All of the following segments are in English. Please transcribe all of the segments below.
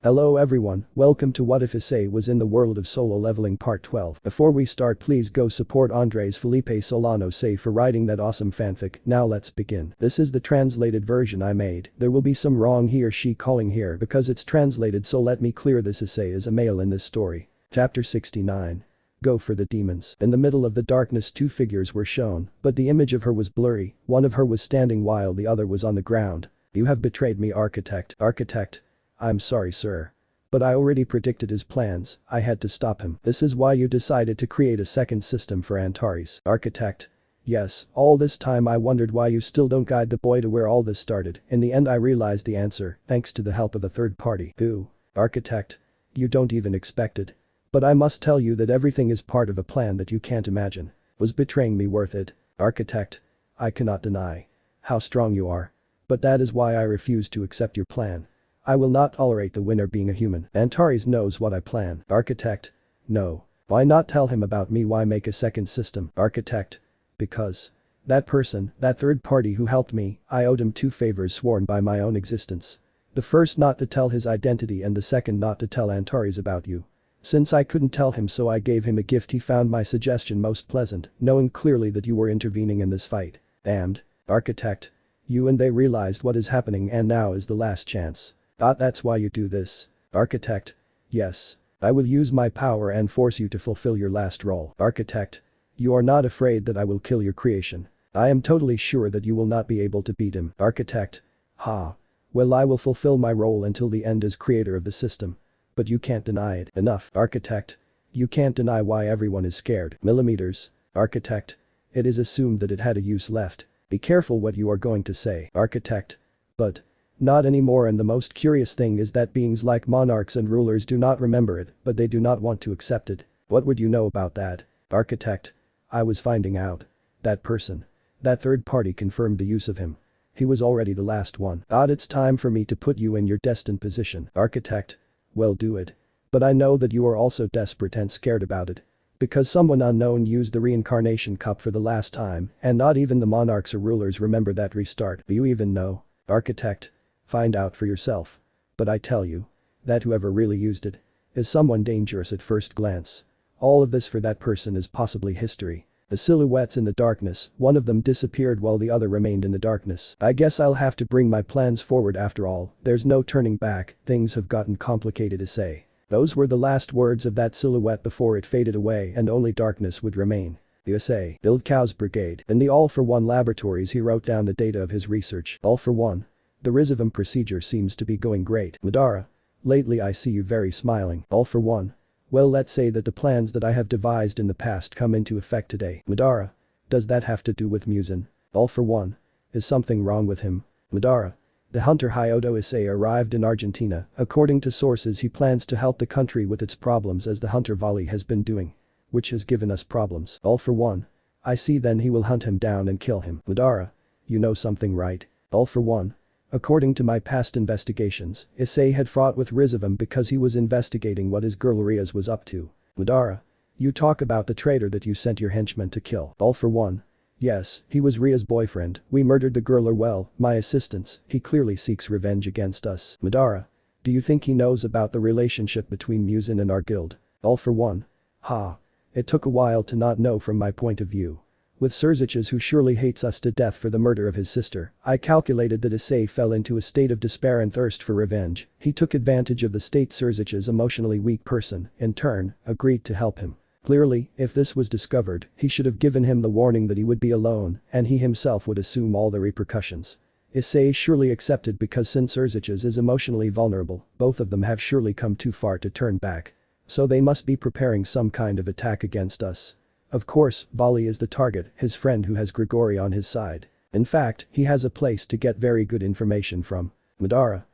Hello everyone, welcome to What If Issei was in the world of solo leveling part 12. Before we start, please go support AndresFelipeSolanoDi for writing that awesome fanfic. Now let's begin. This is the translated version I made. There will be some wrong he or she calling here because it's translated, so let me clear this. Issei is a male in this story. Chapter 69. Go for the demons. In the middle of the darkness, two figures were shown, but the image of her was blurry. One of her was standing while the other was on the ground. You have betrayed me, architect. Architect. I'm sorry, sir. But I already predicted his plans. I had to stop him. This is why you decided to create a second system for Antares. Architect. Yes, all this time I wondered why you still don't guide the boy to where all this started. In the end I realized the answer, thanks to the help of a third party. Who? Architect. You don't even expect it. But I must tell you that everything is part of a plan that you can't imagine. Was betraying me worth it? Architect. I cannot deny how strong you are. But that is why I refuse to accept your plan. I will not tolerate the winner being a human. Antares knows what I plan. Architect. No. Why not tell him about me? Why make a second system? Architect. Because that person, that third party who helped me, I owed him two favors sworn by my own existence. The first, not to tell his identity, and the second, not to tell Antares about you. Since I couldn't tell him, so I gave him a gift. He found my suggestion most pleasant, knowing clearly that you were intervening in this fight. And, architect, you and they realized what is happening, and now is the last chance. That's why you do this. Architect. Yes. I will use my power and force you to fulfill your last role. Architect. You are not afraid that I will kill your creation. I am totally sure that you will not be able to beat him. Architect. Ha. Well, I will fulfill my role until the end as creator of the system. But you can't deny it. Enough. Architect. You can't deny why everyone is scared. Millimeters. Architect. It is assumed that it had a use left. Be careful what you are going to say. Architect. But. Not anymore, and the most curious thing is that beings like monarchs and rulers do not remember it, but they do not want to accept it. What would you know about that? Architect. I was finding out. That person. That third party confirmed the use of him. He was already the last one. It's time for me to put you in your destined position. Architect. Well, do it. But I know that you are also desperate and scared about it. Because someone unknown used the reincarnation cup for the last time, and not even the monarchs or rulers remember that restart. Do you even know? Architect. Find out for yourself. But I tell you that whoever really used it is someone dangerous at first glance. All of this for that person is possibly history. The silhouettes in the darkness, one of them disappeared while the other remained in the darkness. I guess I'll have to bring my plans forward after all. There's no turning back, things have gotten complicated, Issei. Those were the last words of that silhouette before it faded away and only darkness would remain. The Issei build cows brigade. In the All for One laboratories he wrote down the data of his research. All for One. The Rizivum procedure seems to be going great. Madara. Lately I see you very smiling. All for One. Well, let's say that the plans that I have devised in the past come into effect today. Madara. Does that have to do with Musin? All for One. Is something wrong with him? Madara. The hunter Hyodo Issei arrived in Argentina. According to sources, he plans to help the country with its problems as the hunter Vali has been doing. Which has given us problems. All for One. I see, then he will hunt him down and kill him. Madara. You know something, right? All for One. According to my past investigations, Issei had fought with Rizivum because he was investigating what his girl Riaz was up to. Madara. You talk about the traitor that you sent your henchman to kill. All for One. Yes, he was Ria's boyfriend. We murdered the girl, or well, my assistants. He clearly seeks revenge against us. Madara. Do you think he knows about the relationship between Musin and our guild? All for One. Ha. It took a while to not know from my point of view. With Surziches, who surely hates us to death for the murder of his sister, I calculated that Issei fell into a state of despair and thirst for revenge. He took advantage of the state Surzich's emotionally weak person, in turn, agreed to help him. Clearly, if this was discovered, he should have given him the warning that he would be alone, and he himself would assume all the repercussions. Issei surely accepted because since Surziches is emotionally vulnerable, both of them have surely come too far to turn back. So they must be preparing some kind of attack against us. Of course, Vali is the target, his friend who has Grigori on his side. In fact, he has a place to get very good information from. Madara.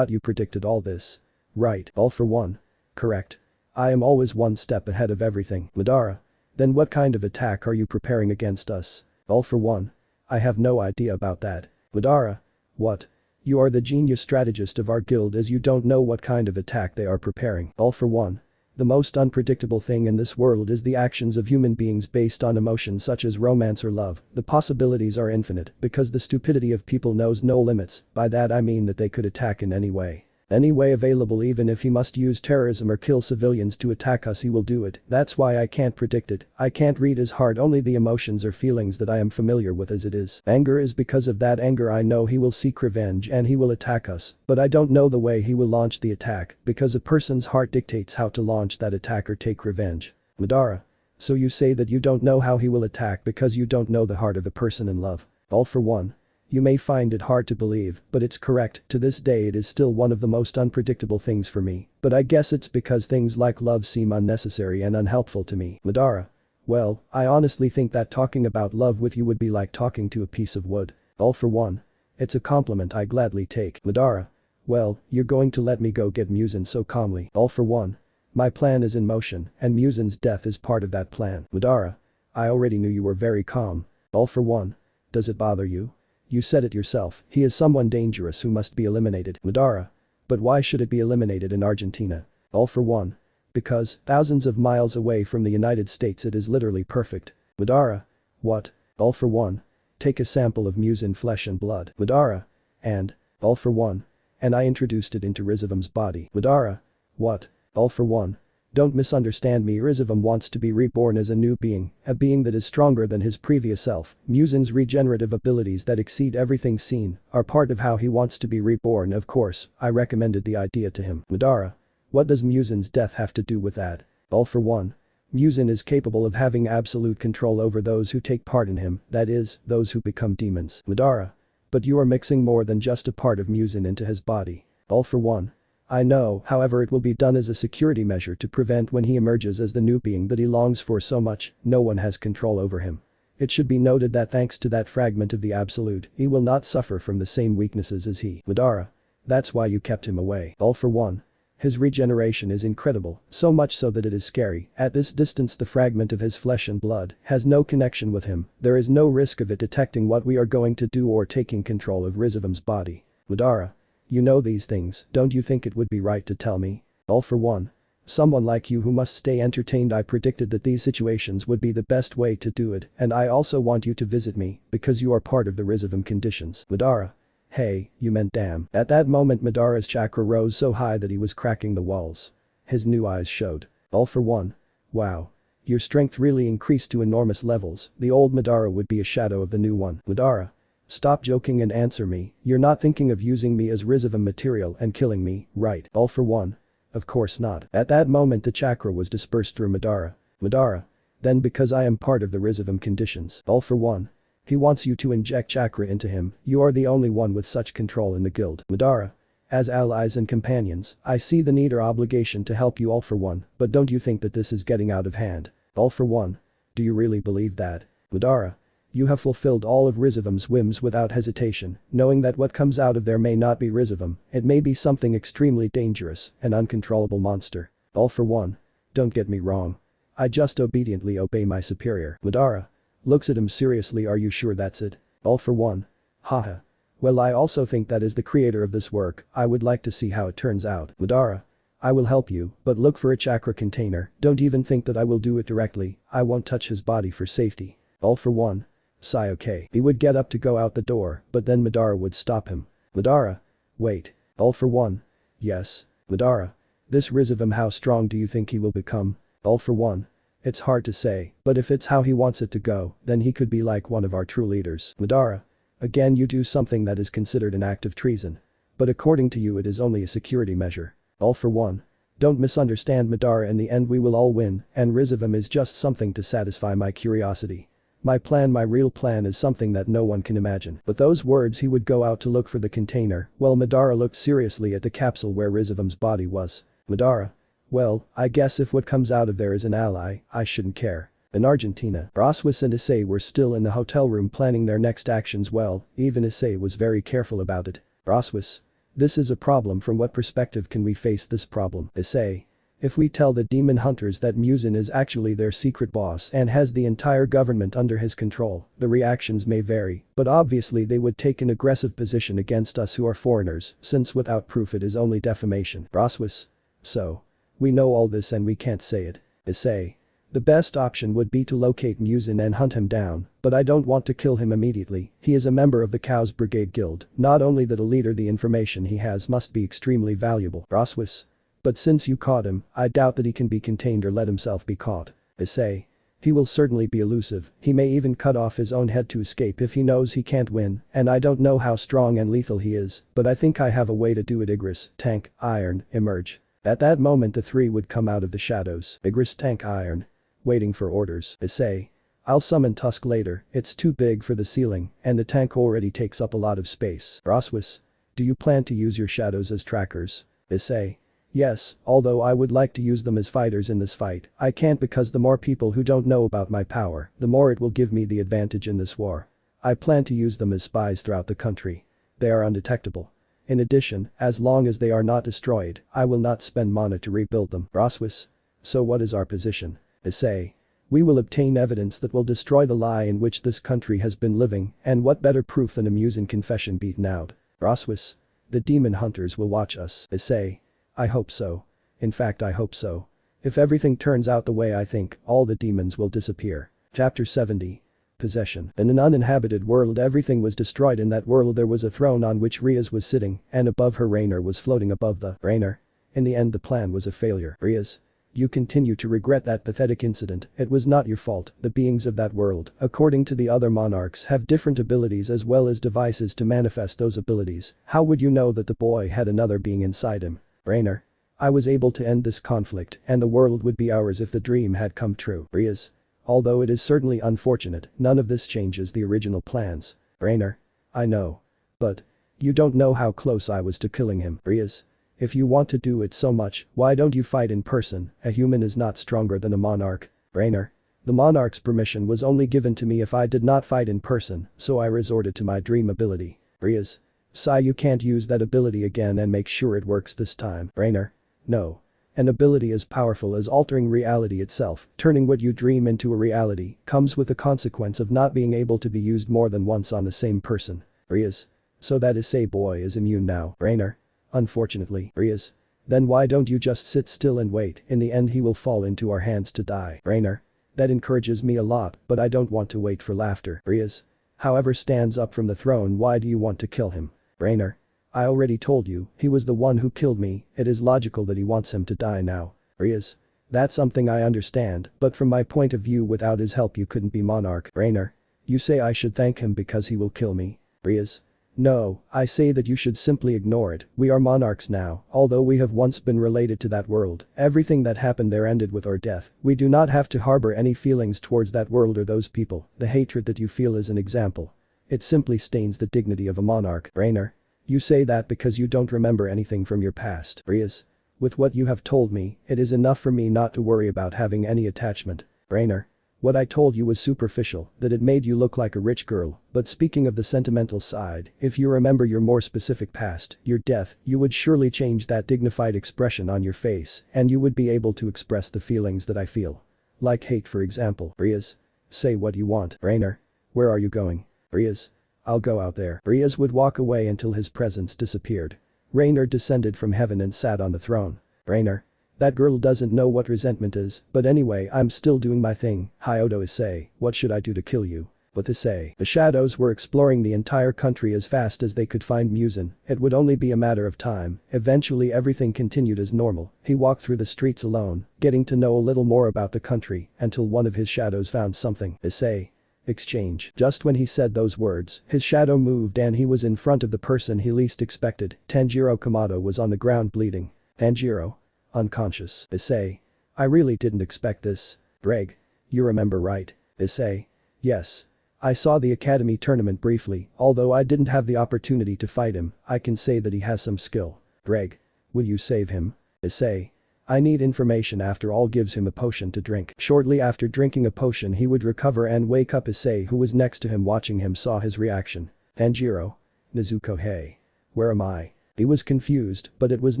You predicted all this. Right. All for One. Correct. I am always one step ahead of everything. Madara. Then what kind of attack are you preparing against us? All for One. I have no idea about that. Madara. What? You are the genius strategist of our guild, as you don't know what kind of attack they are preparing. All for One. The most unpredictable thing in this world is the actions of human beings based on emotions such as romance or love. The possibilities are infinite because the stupidity of people knows no limits. By that I mean that they could attack in any way. Any way available, even if he must use terrorism or kill civilians to attack us, he will do it. That's why I can't predict it. I can't read his heart, only the emotions or feelings that I am familiar with as it is. Anger is because of that anger I know he will seek revenge and he will attack us, but I don't know the way he will launch the attack, because a person's heart dictates how to launch that attack or take revenge. Madara. So you say that you don't know how he will attack because you don't know the heart of a person in love. All for one. You may find it hard to believe, but it's correct. To this day it is still one of the most unpredictable things for me, but I guess it's because things like love seem unnecessary and unhelpful to me. Madara. Well, I honestly think that talking about love with you would be like talking to a piece of wood. All for one. It's a compliment I gladly take. Madara. Well, you're going to let me go get Muzan so calmly. All for one. My plan is in motion, and Muzan's death is part of that plan. Madara. I already knew you were very calm. All for one. Does it bother you? You said it yourself, he is someone dangerous who must be eliminated. Madara. But why should it be eliminated in Argentina? All for one. Because, thousands of miles away from the United States it is literally perfect. Madara. What? All for one. Take a sample of Muzan flesh and blood. Madara. And. All for one. And I introduced it into Rizavum's body. Madara. What? All for one. Don't misunderstand me, Rizavum wants to be reborn as a new being, a being that is stronger than his previous self. Muzan's regenerative abilities that exceed everything seen are part of how he wants to be reborn. Of course, I recommended the idea to him. Madara. What does Muzan's death have to do with that? All for one. Muzan is capable of having absolute control over those who take part in him, that is, those who become demons. Madara. But you are mixing more than just a part of Muzan into his body. All for one. I know, however, it will be done as a security measure to prevent when he emerges as the new being that he longs for so much, no one has control over him. It should be noted that thanks to that fragment of the absolute, he will not suffer from the same weaknesses as he. Madara. That's why you kept him away. All for one. His regeneration is incredible, so much so that it is scary. At this distance the fragment of his flesh and blood has no connection with him, there is no risk of it detecting what we are going to do or taking control of Rizavum's body. Madara. You know these things, don't you think it would be right to tell me? All for one. Someone like you who must stay entertained. I predicted that these situations would be the best way to do it, and I also want you to visit me, because you are part of the Rizavum conditions. Madara. Hey, you meant damn. At that moment Madara's chakra rose so high that he was cracking the walls. His new eyes showed. All for one. Wow. Your strength really increased to enormous levels, the old Madara would be a shadow of the new one. Madara. Stop joking and answer me, you're not thinking of using me as Rizavum material and killing me, right? All for one. Of course not. At that moment the chakra was dispersed through Madara. Madara. Then because I am part of the Rizavum conditions. All for one. He wants you to inject chakra into him, you are the only one with such control in the guild. Madara. As allies and companions, I see the need or obligation to help you. All for one, but don't you think that this is getting out of hand? All for one. Do you really believe that? Madara. You have fulfilled all of Rizavum's whims without hesitation, knowing that what comes out of there may not be Rizavum, it may be something extremely dangerous, an uncontrollable monster. All for one. Don't get me wrong. I just obediently obey my superior. Madara. Looks at him seriously. Are you sure that's it? All for one. Haha. Well, I also think that as the creator of this work, I would like to see how it turns out. Madara. I will help you, but look for a chakra container, don't even think that I will do it directly, I won't touch his body for safety. All for one. Sigh. Okay. He would get up to go out the door, but then Madara would stop him. Madara. Wait. All for one. Yes. Madara. This Rizavum, how strong do you think he will become? All for one. It's hard to say, but if it's how he wants it to go, then he could be like one of our true leaders. Madara. Again you do something that is considered an act of treason. But according to you it is only a security measure. All for one. Don't misunderstand Madara, in the end we will all win, and Rizavum is just something to satisfy my curiosity. My plan, my real plan is something that no one can imagine. But those words, he would go out to look for the container, while Madara looked seriously at the capsule where Rizavum's body was. Madara. Well, I guess if what comes out of there is an ally, I shouldn't care. In Argentina, Roswis and Issei were still in the hotel room planning their next actions. Well, even Issei was very careful about it. Roswis. This is a problem. From what perspective can we face this problem? Issei. If we tell the demon hunters that Muzan is actually their secret boss and has the entire government under his control, the reactions may vary, but obviously they would take an aggressive position against us who are foreigners, since without proof it is only defamation. Roswis. So. We know all this and we can't say it. Issei. The best option would be to locate Musin and hunt him down, but I don't want to kill him immediately. He is a member of the Cows Brigade Guild, not only that a leader, the information he has must be extremely valuable. Roswis. But since you caught him, I doubt that he can be contained or let himself be caught. Issei. He will certainly be elusive, he may even cut off his own head to escape if he knows he can't win, and I don't know how strong and lethal he is, but I think I have a way to do it. Igris, Tank, Iron, emerge. At that moment the three would come out of the shadows. Igris, Tank, Iron. Waiting for orders. Issei. I'll summon Tusk later, it's too big for the ceiling, and the tank already takes up a lot of space. Roswis. Do you plan to use your shadows as trackers? Issei. Yes, although I would like to use them as fighters in this fight, I can't because the more people who don't know about my power, the more it will give me the advantage in this war. I plan to use them as spies throughout the country. They are undetectable. In addition, as long as they are not destroyed, I will not spend mana to rebuild them. Roswis. So what is our position? Issei. We will obtain evidence that will destroy the lie in which this country has been living, and what better proof than a Musin confession beaten out. Roswis. The demon hunters will watch us. Issei. I hope so. In fact I hope so. If everything turns out the way I think, all the demons will disappear. Chapter 70. Possession. In an uninhabited world everything was destroyed. In that world there was a throne on which Riaz was sitting, and above her Rainer was floating above the Rainer. In the end the plan was a failure. Riaz. You continue to regret that pathetic incident, it was not your fault. The beings of that world, according to the other monarchs, have different abilities as well as devices to manifest those abilities. How would you know that the boy had another being inside him? Rainer. I was able to end this conflict and the world would be ours if the dream had come true. Riaz. Although it is certainly unfortunate, none of this changes the original plans. Rainer. I know. But. You don't know how close I was to killing him. Riaz. If you want to do it so much, why don't you fight in person? A human is not stronger than a monarch. Rainer. The monarch's permission was only given to me if I did not fight in person, so I resorted to my dream ability. Riaz. Sai, you can't use that ability again and make sure it works this time. Rainer. No. An ability as powerful as altering reality itself, turning what you dream into a reality, comes with the consequence of not being able to be used more than once on the same person. Riaz. So that Issei boy is immune now. Rainer. Unfortunately. Riaz. Then why don't you just sit still and wait, in the end he will fall into our hands to die. Rainer. That encourages me a lot, but I don't want to wait for laughter. Riaz. However stands up from the throne, why do you want to kill him? Rainer. I already told you, he was the one who killed me, it is logical that he wants him to die now. Riaz. That's something I understand, but from my point of view without his help you couldn't be monarch. Rainer. You say I should thank him because he will kill me. Riaz. No, I say that you should simply ignore it. We are monarchs now, although we have once been related to that world, everything that happened there ended with our death. We do not have to harbor any feelings towards that world or those people. The hatred that you feel is an example. It simply stains the dignity of a monarch. Rainer. You say that because you don't remember anything from your past. Riaz. With what you have told me, it is enough for me not to worry about having any attachment. Rainer. What I told you was superficial, that it made you look like a rich girl, but speaking of the sentimental side, if you remember your more specific past, your death, you would surely change that dignified expression on your face, and you would be able to express the feelings that I feel. Like hate for example. Riaz. Say what you want. Rainer. Where are you going? Riaz. I'll go out there. Riaz would walk away until his presence disappeared. Rainer descended from heaven and sat on the throne. Rainer. That girl doesn't know what resentment is, but anyway I'm still doing my thing. Hyodo Issei, what should I do to kill you? With Issei. The shadows were exploring the entire country as fast as they could find Musin, it would only be a matter of time, eventually everything continued as normal, he walked through the streets alone, getting to know a little more about the country, until one of his shadows found something. Issei. Exchange. Just when he said those words, his shadow moved and he was in front of the person he least expected. Tanjiro Kamado was on the ground bleeding. Tanjiro. Unconscious. Issei. I really didn't expect this. Greg. You remember right? Issei. Yes. I saw the academy tournament briefly, although I didn't have the opportunity to fight him, I can say that he has some skill. Greg. Will you save him? Issei. I need information. After all, gives him a potion to drink. Shortly after drinking a potion he would recover and wake up. Issei, who was next to him watching him, saw his reaction. Tanjiro. Nezuko, hey. Where am I? He was confused, but it was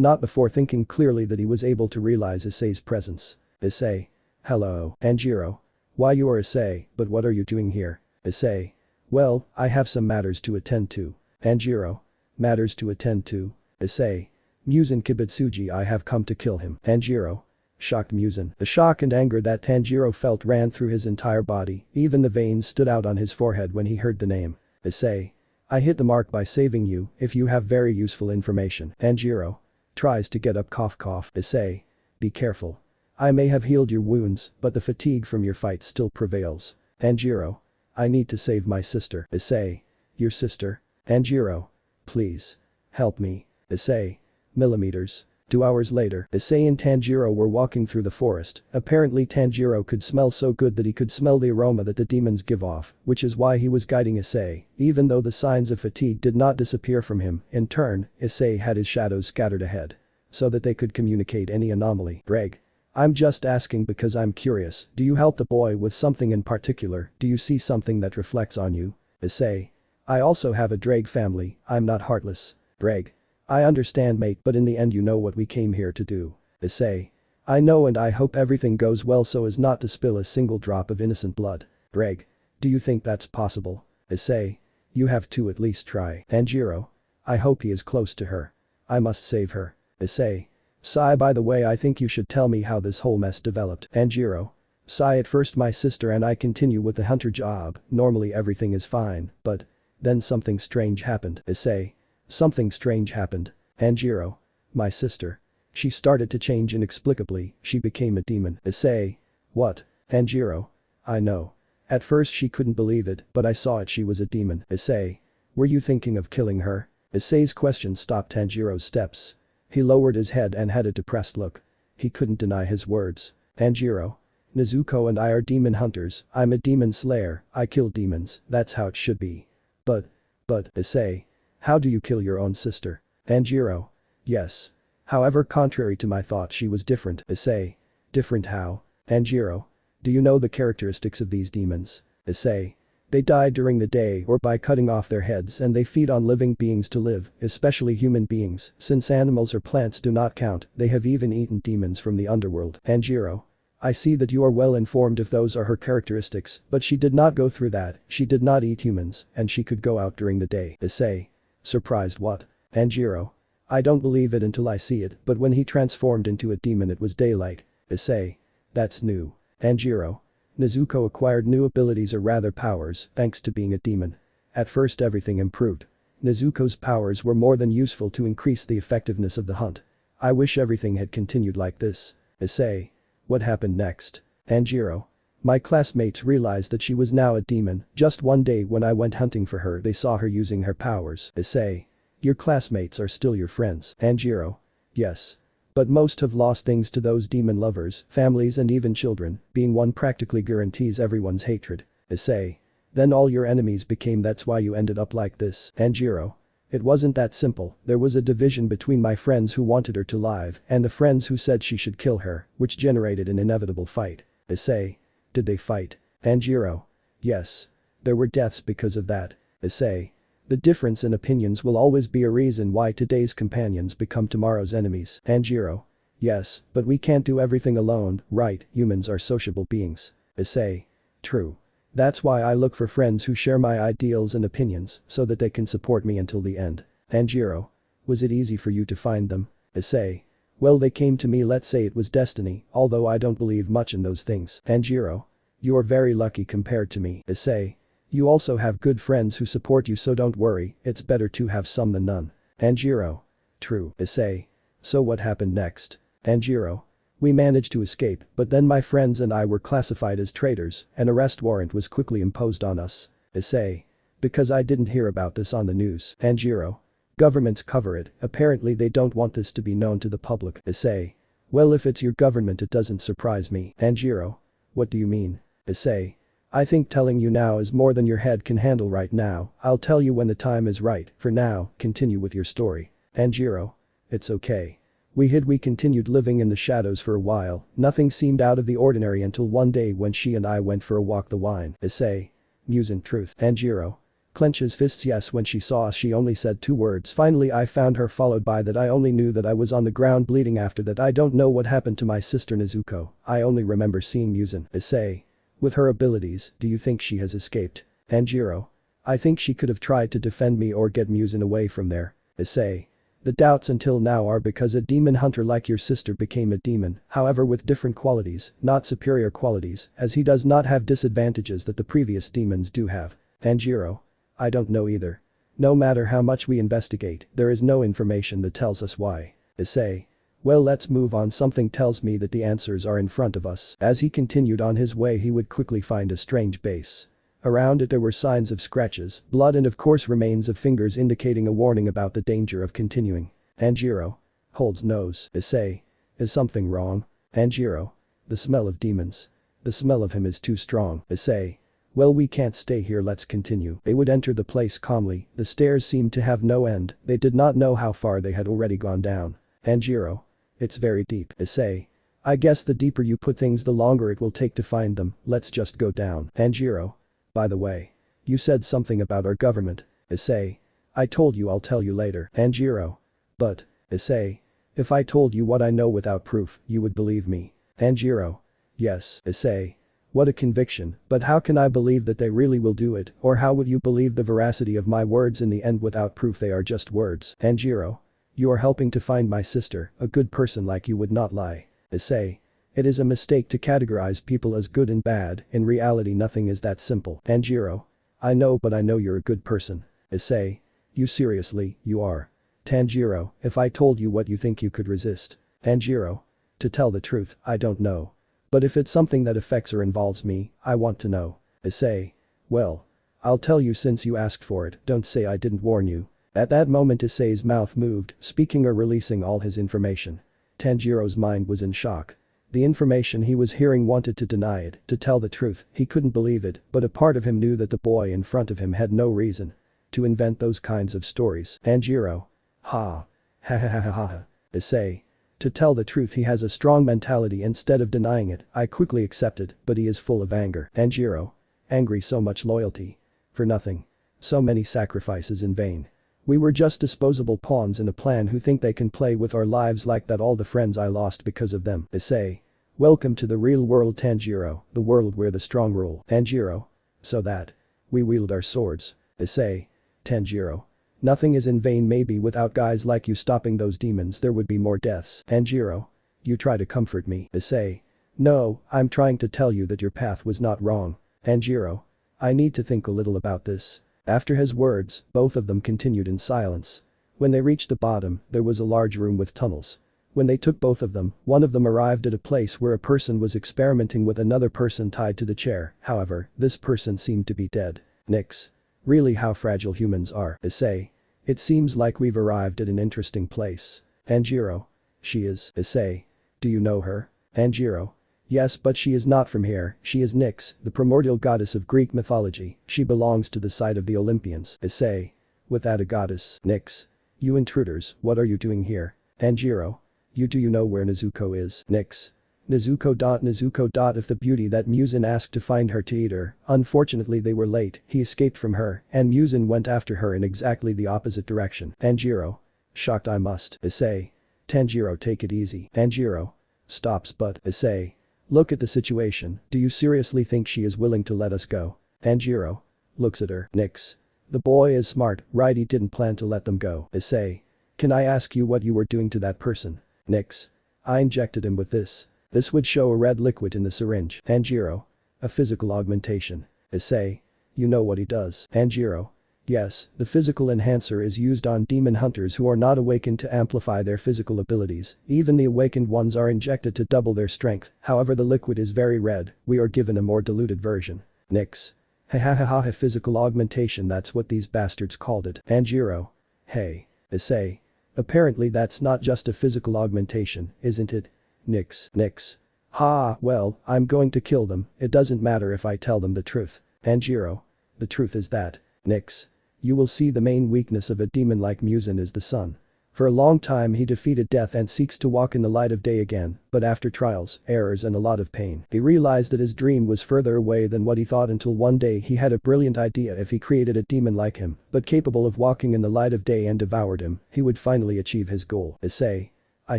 not before thinking clearly that he was able to realize Issei's presence. Issei. Hello. Tanjiro. Why you are Issei, but what are you doing here? Issei. Well, I have some matters to attend to. Tanjiro. Matters to attend to? Issei. Musin Kibutsuji, I have come to kill him. Tanjiro. shocked Muzan. The shock and anger that Tanjiro felt ran through his entire body, even the veins stood out on his forehead when he heard the name. Issei. I hit the mark by saving you if you have very useful information. Tanjiro. Tries to get up cough. Issei. Be careful. I may have healed your wounds, but the fatigue from your fight still prevails. Tanjiro. I need to save my sister. Issei. Your sister? Tanjiro. Please. Help me. Issei. Millimeters. 2 hours later, Issei and Tanjiro were walking through the forest. Apparently Tanjiro could smell so good that he could smell the aroma that the demons give off, which is why he was guiding Issei, even though the signs of fatigue did not disappear from him. In turn, Issei had his shadows scattered ahead, so that they could communicate any anomaly. Greg. I'm just asking because I'm curious. Do you help the boy with something in particular? Do you see something that reflects on you? Issei. I also have a Drake family, I'm not heartless. Greg. I understand mate, but in the end you know what we came here to do. Issei. I know and I hope everything goes well so as not to spill a single drop of innocent blood. Greg. Do you think that's possible? Issei. You have to at least try. Tanjiro. I hope he is close to her. I must save her. Issei. Sai, by the way, I think you should tell me how this whole mess developed. Tanjiro. Sai, at first my sister and I continue with the hunter job, normally everything is fine, but then something strange happened. Issei. Something strange happened. Tanjiro. My sister. She started to change inexplicably, she became a demon. Issei. What? Tanjiro. I know. At first she couldn't believe it, but I saw it, she was a demon. Issei. Were you thinking of killing her? Issei's question stopped Tanjiro's steps. He lowered his head and had a depressed look. He couldn't deny his words. Tanjiro. Nezuko and I are demon hunters, I'm a demon slayer, I kill demons, that's how it should be. But. Issei. How do you kill your own sister? Tanjiro. Yes. However, contrary to my thoughts, she was different. Issei. Different how? Tanjiro. Do you know the characteristics of these demons? Issei. They die during the day or by cutting off their heads, and they feed on living beings to live, especially human beings. Since animals or plants do not count, they have even eaten demons from the underworld. Tanjiro. I see that you are well informed if those are her characteristics, but she did not go through that, she did not eat humans, and she could go out during the day. Issei. Surprised what? Tanjiro. I don't believe it until I see it, but when he transformed into a demon it was daylight. Issei. That's new. Tanjiro. Nezuko acquired new abilities or rather powers, thanks to being a demon. At first everything improved. Nezuko's powers were more than useful to increase the effectiveness of the hunt. I wish everything had continued like this. Issei. What happened next? Tanjiro. My classmates realized that she was now a demon, just one day when I went hunting for her they saw her using her powers. Issei. Your classmates are still your friends. Tanjiro. Yes. But most have lost things to those demon lovers, families and even children, being one practically guarantees everyone's hatred. Issei. Then all your enemies became, that's why you ended up like this. Tanjiro. It wasn't that simple, there was a division between my friends who wanted her to live and the friends who said she should kill her, which generated an inevitable fight. Issei. Did they fight? Tanjiro. Yes. There were deaths because of that. Issei. The difference in opinions will always be a reason why today's companions become tomorrow's enemies. Tanjiro. Yes, but we can't do everything alone, right? Humans are sociable beings. Issei. True. That's why I look for friends who share my ideals and opinions so that they can support me until the end. Tanjiro. Was it easy for you to find them? Issei. Well, they came to me, let's say it was destiny, although I don't believe much in those things. Tanjiro. You are very lucky compared to me. Issei. You also have good friends who support you, so don't worry, it's better to have some than none. Tanjiro. True. Issei. So what happened next? Tanjiro. We managed to escape, but then my friends and I were classified as traitors, an arrest warrant was quickly imposed on us. Issei. Because I didn't hear about this on the news. Tanjiro. Governments cover it, apparently they don't want this to be known to the public. Issei. Well, if it's your government it doesn't surprise me. Tanjiro. What do you mean? Issei. I think telling you now is more than your head can handle right now, I'll tell you when the time is right, for now, continue with your story. Tanjiro. It's okay. We continued living in the shadows for a while, nothing seemed out of the ordinary until one day when she and I went for a walk the wine. Issei. Muse in truth. Tanjiro. Clenches fists. Yes, when she saw us she only said 2 words. Finally I found her, followed by that I only knew that I was on the ground bleeding. After that I don't know what happened to my sister Nezuko, I only remember seeing Muzan. Issei. With her abilities, do you think she has escaped? Tanjiro. I think she could have tried to defend me or get Muzan away from there. Issei. The doubts until now are because a demon hunter like your sister became a demon, however with different qualities, not superior qualities, as he does not have disadvantages that the previous demons do have. Tanjiro. I don't know either. No matter how much we investigate, there is no information that tells us why. Issei. Well, let's move on. Something tells me that the answers are in front of us. As he continued on his way, he would quickly find a strange base. Around it there were signs of scratches, blood and of course remains of fingers indicating a warning about the danger of continuing. Tanjiro. Holds nose. Issei. Is something wrong? Tanjiro. The smell of demons. The smell of him is too strong. Issei. Well, we can't stay here, let's continue. They would enter the place calmly, the stairs seemed to have no end, they did not know how far they had already gone down. Tanjiro. It's very deep. Issei. I guess the deeper you put things the longer it will take to find them, let's just go down. Tanjiro. By the way. You said something about our government. Issei. I told you I'll tell you later. Tanjiro. But. Issei. If I told you what I know without proof, you would believe me. Tanjiro. Yes. Issei. What a conviction, but how can I believe that they really will do it, or how would you believe the veracity of my words in the end without proof they are just words? Tanjiro. You are helping to find my sister, a good person like you would not lie. Issei. It is a mistake to categorize people as good and bad, in reality nothing is that simple. Tanjiro. I know, but I know you're a good person. Issei. You seriously, you are. Tanjiro, if I told you what you think you could resist. Tanjiro. To tell the truth, I don't know. But if it's something that affects or involves me, I want to know. Issei. Well. I'll tell you since you asked for it, don't say I didn't warn you. At that moment Issei's mouth moved, speaking or releasing all his information. Tanjiro's mind was in shock. The information he was hearing wanted to deny it, to tell the truth, he couldn't believe it, but a part of him knew that the boy in front of him had no reason to invent those kinds of stories. Tanjiro. Ha. Ha ha ha ha ha. Issei. To tell the truth, he has a strong mentality. Instead of denying it, I quickly accepted, but he is full of anger. Tanjiro. Angry, so much loyalty. For nothing. So many sacrifices in vain. We were just disposable pawns in a plan who think they can play with our lives like that. All the friends I lost because of them. Issei. Welcome to the real world, Tanjiro, the world where the strong rule. Tanjiro. So that. We wield our swords. Issei. Tanjiro. Nothing is in vain. Maybe without guys like you stopping those demons there would be more deaths. Tanjiro. You try to comfort me. Issei. No, I'm trying to tell you that your path was not wrong. Tanjiro. I need to think a little about this. After his words, both of them continued in silence. When they reached the bottom, there was a large room with tunnels. When they took both of them, one of them arrived at a place where a person was experimenting with another person tied to the chair, however, this person seemed to be dead. Nix. Really, how fragile humans are. Issei. It seems like we've arrived at an interesting place. Tanjiro. She is. Issei. Do you know her? Tanjiro. Yes, but she is not from here, she is Nyx, the primordial goddess of Greek mythology, she belongs to the side of the Olympians. Issei. Without a goddess. Nyx. You intruders, what are you doing here? Tanjiro. Do you know where Nezuko is? Nyx. Nezuko. If the beauty that Muzin asked to find her to eat her, unfortunately they were late, he escaped from her, and Muzin went after her in exactly the opposite direction. Tanjiro. Shocked I must. Issei. Tanjiro, take it easy. Tanjiro. Stops but. Issei. Look at the situation, do you seriously think she is willing to let us go? Tanjiro. Looks at her. Nyx. The boy is smart, right? He didn't plan to let them go. Issei. Can I ask you what you were doing to that person? Nyx. I injected him with this. This would show a red liquid in the syringe. Tanjiro. A physical augmentation. Issei. You know what he does? Tanjiro. Yes, the physical enhancer is used on demon hunters who are not awakened to amplify their physical abilities, even the awakened ones are injected to double their strength, however the liquid is very red, we are given a more diluted version. Nyx. Ha physical augmentation, that's what these bastards called it. Tanjiro. Hey. Issei. Apparently that's not just a physical augmentation, isn't it? Nyx. Ha, well, I'm going to kill them, it doesn't matter if I tell them the truth. Tanjiro. The truth is that. Nyx. You will see the main weakness of a demon like Muzin is the sun. For a long time he defeated death and seeks to walk in the light of day again, but after trials, errors and a lot of pain, he realized that his dream was further away than what he thought until one day he had a brilliant idea. If he created a demon like him, but capable of walking in the light of day and devoured him, he would finally achieve his goal. Issei. I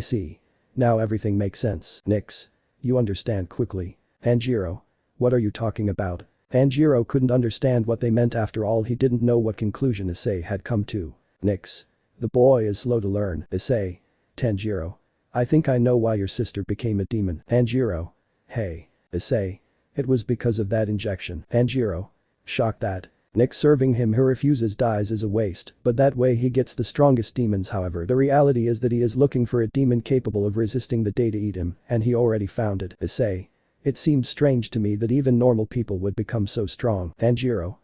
see. Now everything makes sense. Nyx. You understand quickly. Tanjiro. What are you talking about? Tanjiro couldn't understand what they meant. After all, he didn't know what conclusion Issei had come to. Nyx. The boy is slow to learn. Issei. Tanjiro. I think I know why your sister became a demon. Tanjiro. Hey. Issei. It was because of that injection. Tanjiro. Shocked that. Nick serving him who refuses dies is a waste, but that way he gets the strongest demons. However, the reality is that he is looking for a demon capable of resisting the day to eat him, and he already found it. Issei. It seems strange to me that even normal people would become so strong. Tanjiro.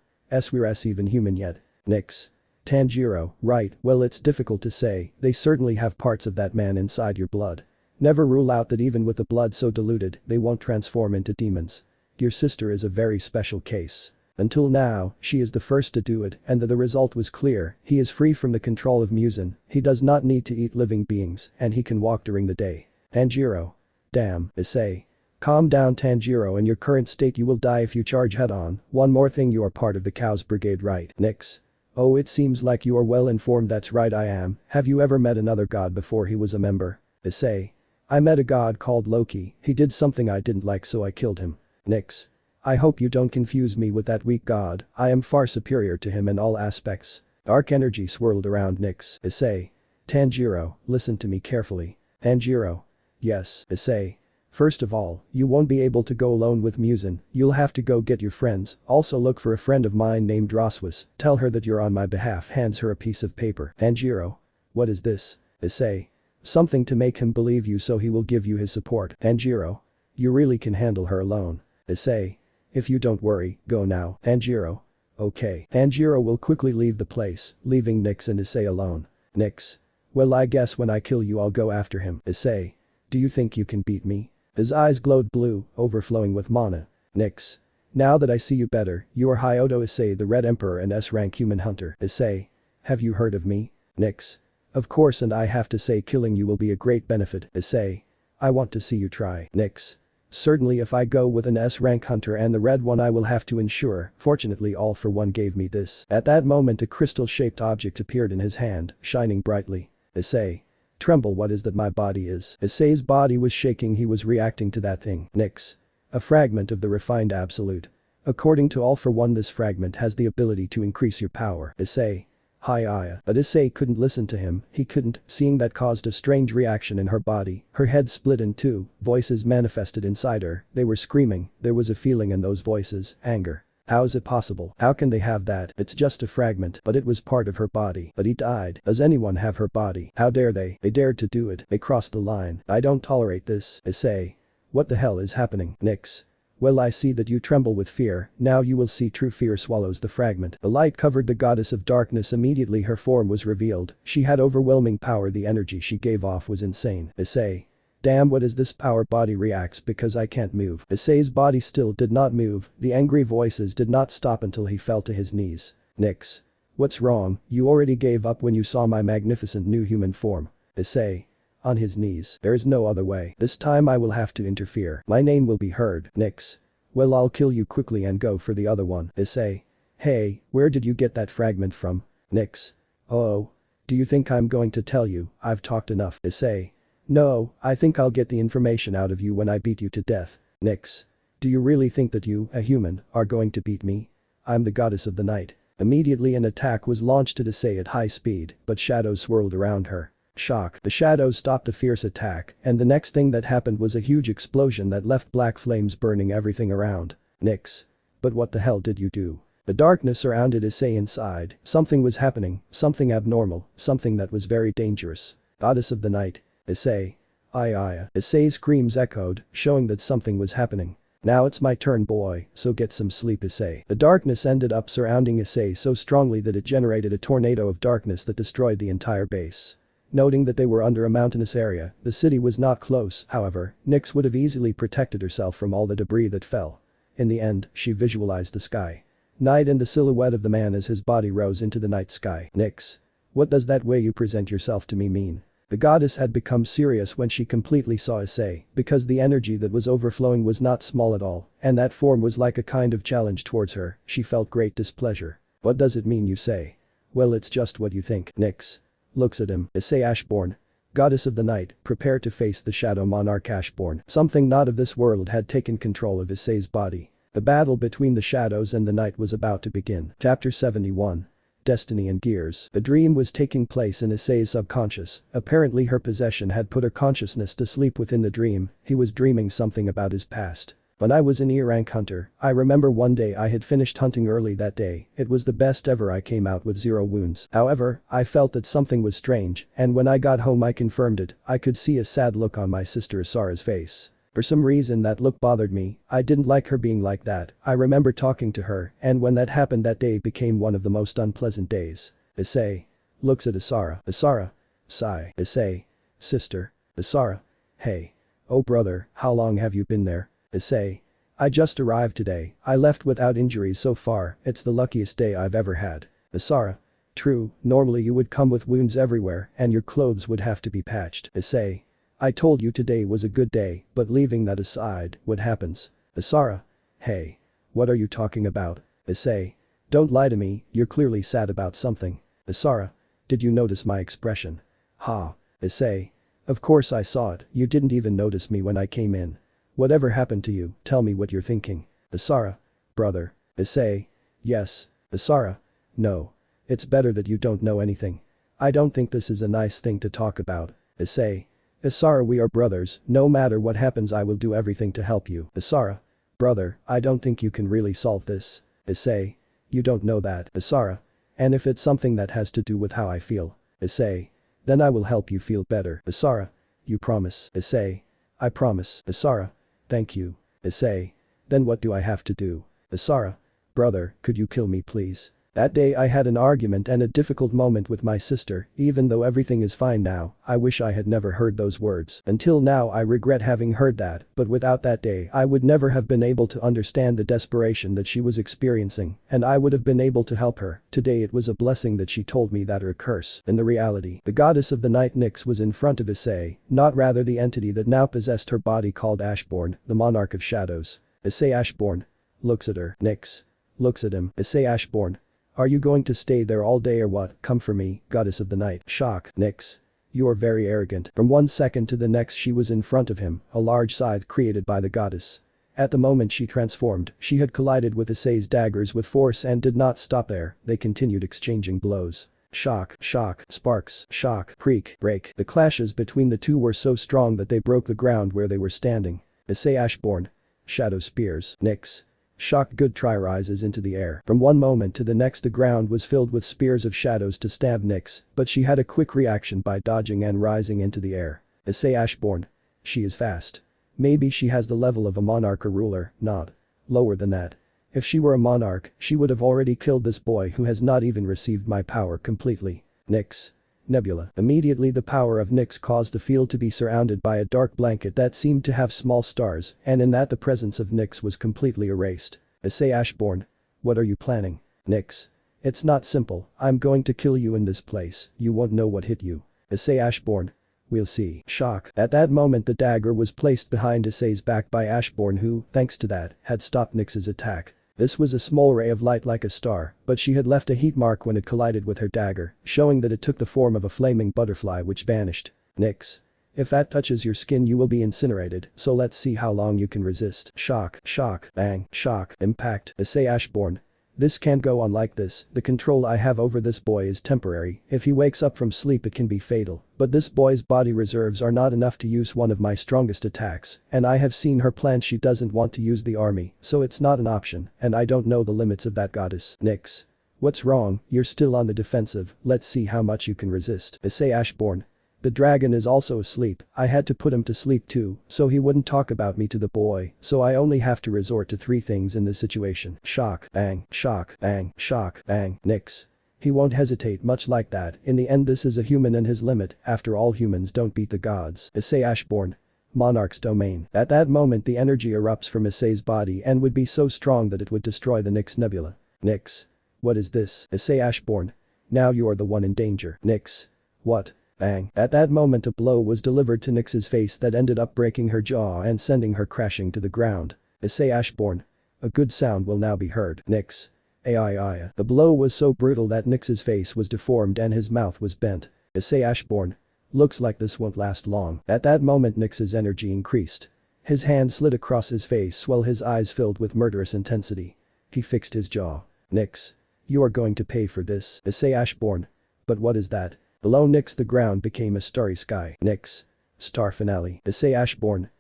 We're even human yet. Nix. Tanjiro, right, well it's difficult to say, they certainly have parts of that man inside your blood. Never rule out that even with the blood so diluted, they won't transform into demons. Your sister is a very special case. Until now, she is the first to do it, and the result was clear, he is free from the control of Musin, he does not need to eat living beings, and he can walk during the day. Tanjiro. Damn, Issei. Calm down Tanjiro, in your current state you will die if you charge head on. One more thing, you are part of the Cows Brigade, right? Nix. Oh, it seems like you are well informed. That's right, I am. Have you ever met another god before he was a member? Issei. I met a god called Loki, he did something I didn't like so I killed him. Nix. I hope you don't confuse me with that weak god, I am far superior to him in all aspects. Dark energy swirled around Nix. Issei. Tanjiro, listen to me carefully. Tanjiro. Yes, Issei. First of all, you won't be able to go alone with Musin, you'll have to go get your friends, also look for a friend of mine named Roswas, tell her that you're on my behalf, hands her a piece of paper. Tanjiro. What is this? Issei. Something to make him believe you so he will give you his support. Tanjiro. You really can handle her alone. Issei. If you don't worry, go now. Tanjiro. Okay. Tanjiro will quickly leave the place, leaving Nix and Issei alone. Nix. Well, I guess when I kill you I'll go after him. Issei. Do you think you can beat me? His eyes glowed blue, overflowing with mana. Nix. Now that I see you better, you are Hyoto Issei, the Red Emperor and S-rank human hunter. Issei. Have you heard of me? Nix. Of course, and I have to say killing you will be a great benefit. Issei. I want to see you try. Nix. Certainly, if I go with an S-rank hunter and the red one I will have to ensure. Fortunately, All for One gave me this. At that moment a crystal-shaped object appeared in his hand, shining brightly. Issei. Tremble, what is that my body is? Issei's body was shaking, he was reacting to that thing. Nix. A fragment of the refined absolute. According to All for One, this fragment has the ability to increase your power. Issei. Hi. But Issei couldn't listen to him, he couldn't, seeing that caused a strange reaction in her body, her head split in two, voices manifested inside her, they were screaming, there was a feeling in those voices, anger. How is it possible? How can they have that? It's just a fragment, but it was part of her body. But he died. Does anyone have her body? How dare they? They dared to do it. They crossed the line. I don't tolerate this. Issei. What the hell is happening? Nix. Well, I see that you tremble with fear, now you will see true fear swallows the fragment. The light covered the goddess of darkness, immediately her form was revealed, she had overwhelming power, the energy she gave off was insane. Issei. Damn, what is this power? Body reacts because I can't move. Issei's body still did not move, the angry voices did not stop until he fell to his knees. Nix. What's wrong? You already gave up when you saw my magnificent new human form. Issei. On his knees. There is no other way. This time I will have to interfere. My name will be heard. Nix. Well, I'll kill you quickly and go for the other one. Issei. Hey, where did you get that fragment from? Nix. Oh. Do you think I'm going to tell you? I've talked enough. Issei. No, I think I'll get the information out of you when I beat you to death. Nix. Do you really think that you, a human, are going to beat me? I'm the goddess of the night. Immediately an attack was launched at Issei at high speed, but shadows swirled around her. Shock. The shadows stopped the fierce attack, and the next thing that happened was a huge explosion that left black flames burning everything around. Nix. But what the hell did you do? The darkness surrounded Issei inside, something was happening, something abnormal, something that was very dangerous. Goddess of the night. Issei. Aye. Issei's screams echoed, showing that something was happening. Now it's my turn, boy, so get some sleep, Issei. The darkness ended up surrounding Issei so strongly that it generated a tornado of darkness that destroyed the entire base. Noting that they were under a mountainous area, the city was not close, however, Nix would have easily protected herself from all the debris that fell. In the end, she visualized the sky. Night and the silhouette of the man as his body rose into the night sky. Nix. What does that way you present yourself to me mean? The goddess had become serious when she completely saw Issei, because the energy that was overflowing was not small at all, and that form was like a kind of challenge towards her, she felt great displeasure. What does it mean, you say? Well, it's just what you think. Nix. Looks at him. Issei Ashborn. Goddess of the night, prepare to face the shadow monarch Ashborn. Something not of this world had taken control of Issei's body. The battle between the shadows and the night was about to begin. Chapter 71. destiny and gears. The dream was taking place in Issei's subconscious. Apparently her possession had put her consciousness to sleep within the dream. He was dreaming something about his past. When I was an E-rank hunter, I remember one day I had finished hunting early that day. It was the best ever. I came out with 0 wounds. However, I felt that something was strange, and when I got home I confirmed it. I could see a sad look on my sister Isara's face. For some reason that look bothered me. I didn't like her being like that. I remember talking to her, and when that happened that day became one of the most unpleasant days. Issei looks at Isara. Isara. Sigh. Issei. Sister. Isara. Hey. Oh brother, how long have you been there? Issei. I just arrived today. I left without injuries so far. It's the luckiest day I've ever had. Isara. True, normally you would come with wounds everywhere and your clothes would have to be patched. Issei. I told you today was a good day, but leaving that aside, what happens? Isara. Hey. What are you talking about? Issei. Don't lie to me, you're clearly sad about something. Isara. Did you notice my expression? Ha. Issei. Of course I saw it, you didn't even notice me when I came in. Whatever happened to you, tell me what you're thinking. Isara. Brother. Issei. Yes. Isara. No. It's better that you don't know anything. I don't think this is a nice thing to talk about. Issei. Isara, we are brothers, no matter what happens I will do everything to help you. Isara. Brother, I don't think you can really solve this. Issei. You don't know that. Isara. And if it's something that has to do with how I feel. Issei. Then I will help you feel better. Isara. You promise? Issei. I promise. Isara. Thank you. Issei. Then what do I have to do? Isara. Brother, could you kill me please? That day I had an argument and a difficult moment with my sister. Even though everything is fine now, I wish I had never heard those words. Until now I regret having heard that, but without that day I would never have been able to understand the desperation that she was experiencing, and I would have been able to help her. Today it was a blessing that she told me that her curse. In the reality, the goddess of the night Nyx was in front of Issei, not rather the entity that now possessed her body called Ashborn, the monarch of shadows. Issei Ashborn looks at her. Nyx looks at him. Issei Ashborn. Are you going to stay there all day or what? Come for me, goddess of the night. Shock. Nyx. You are very arrogant. From one second to the next she was in front of him, a large scythe created by the goddess. At the moment she transformed, she had collided with Issei's daggers with force and did not stop there, they continued exchanging blows. Shock, shock, sparks, shock, creak, break. The clashes between the two were so strong that they broke the ground where they were standing. Issei Ashborn. Shadow spears. Nyx. Shock. Good try. Rises into the air. From one moment to the next the ground was filled with spears of shadows to stab Nyx, but she had a quick reaction by dodging and rising into the air. Issei Ashborn. She is fast. Maybe she has the level of a monarch or ruler, not lower than that. If she were a monarch, she would have already killed this boy who has not even received my power completely. Nyx. Nebula. Immediately the power of Nyx caused the field to be surrounded by a dark blanket that seemed to have small stars, and in that the presence of Nyx was completely erased. Issei Ashborn. What are you planning? Nyx. It's not simple, I'm going to kill you in this place, you won't know what hit you. Issei Ashborn. We'll see. Shock. At that moment the dagger was placed behind Issei's back by Ashborn who, thanks to that, had stopped Nyx's attack. This was a small ray of light like a star, but she had left a heat mark when it collided with her dagger, showing that it took the form of a flaming butterfly which vanished. Nyx. If that touches your skin you will be incinerated, so let's see how long you can resist. Shock, shock, bang, shock, impact. Issei Ashborn. This can't go on like this, the control I have over this boy is temporary, if he wakes up from sleep it can be fatal, but this boy's body reserves are not enough to use one of my strongest attacks, and I have seen her plan. She doesn't want to use the army, so it's not an option, and I don't know the limits of that goddess. Nyx. What's wrong? You're still on the defensive, let's see how much you can resist. Issei Ashborn. The dragon is also asleep, I had to put him to sleep too, so he wouldn't talk about me to the boy, so I only have to resort to 3 things in this situation. Shock, bang, shock, bang, shock, bang. Nyx. He won't hesitate much like that, in the end this is a human and his limit, after all humans don't beat the gods. Issei Ashborn. Monarch's domain. At that moment the energy erupts from Issei's body and would be so strong that it would destroy the Nyx Nebula. Nyx. What is this? Issei Ashborn. Now you are the one in danger. Nyx. What? Bang. At that moment a blow was delivered to Nyx's face that ended up breaking her jaw and sending her crashing to the ground. Issei Ashborn. A good sound will now be heard. Nyx. Ai. The blow was so brutal that Nyx's face was deformed and his mouth was bent. Issei Ashborn. Looks like this won't last long. At that moment Nyx's energy increased. His hand slid across his face while his eyes filled with murderous intensity. He fixed his jaw. Nyx. You are going to pay for this, Issei Ashbourne. But what is that? Below Nyx the ground became a starry sky. Nyx. Star finale. Issei Ashbourne.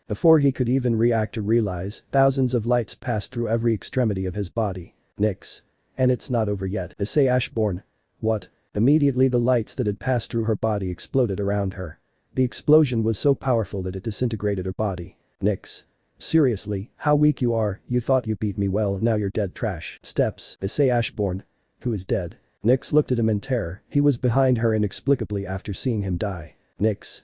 Before he could even react or realize, thousands of lights passed through every extremity of his body. Nyx. And it's not over yet. Issei Ashbourne. What? Immediately the lights that had passed through her body exploded around her. The explosion was so powerful that it disintegrated her body. Nyx. Seriously, how weak you are, you thought you beat me well, now you're dead trash. Steps. Issei Ashbourne. Who is dead? Nyx looked at him in terror, he was behind her inexplicably after seeing him die. Nyx.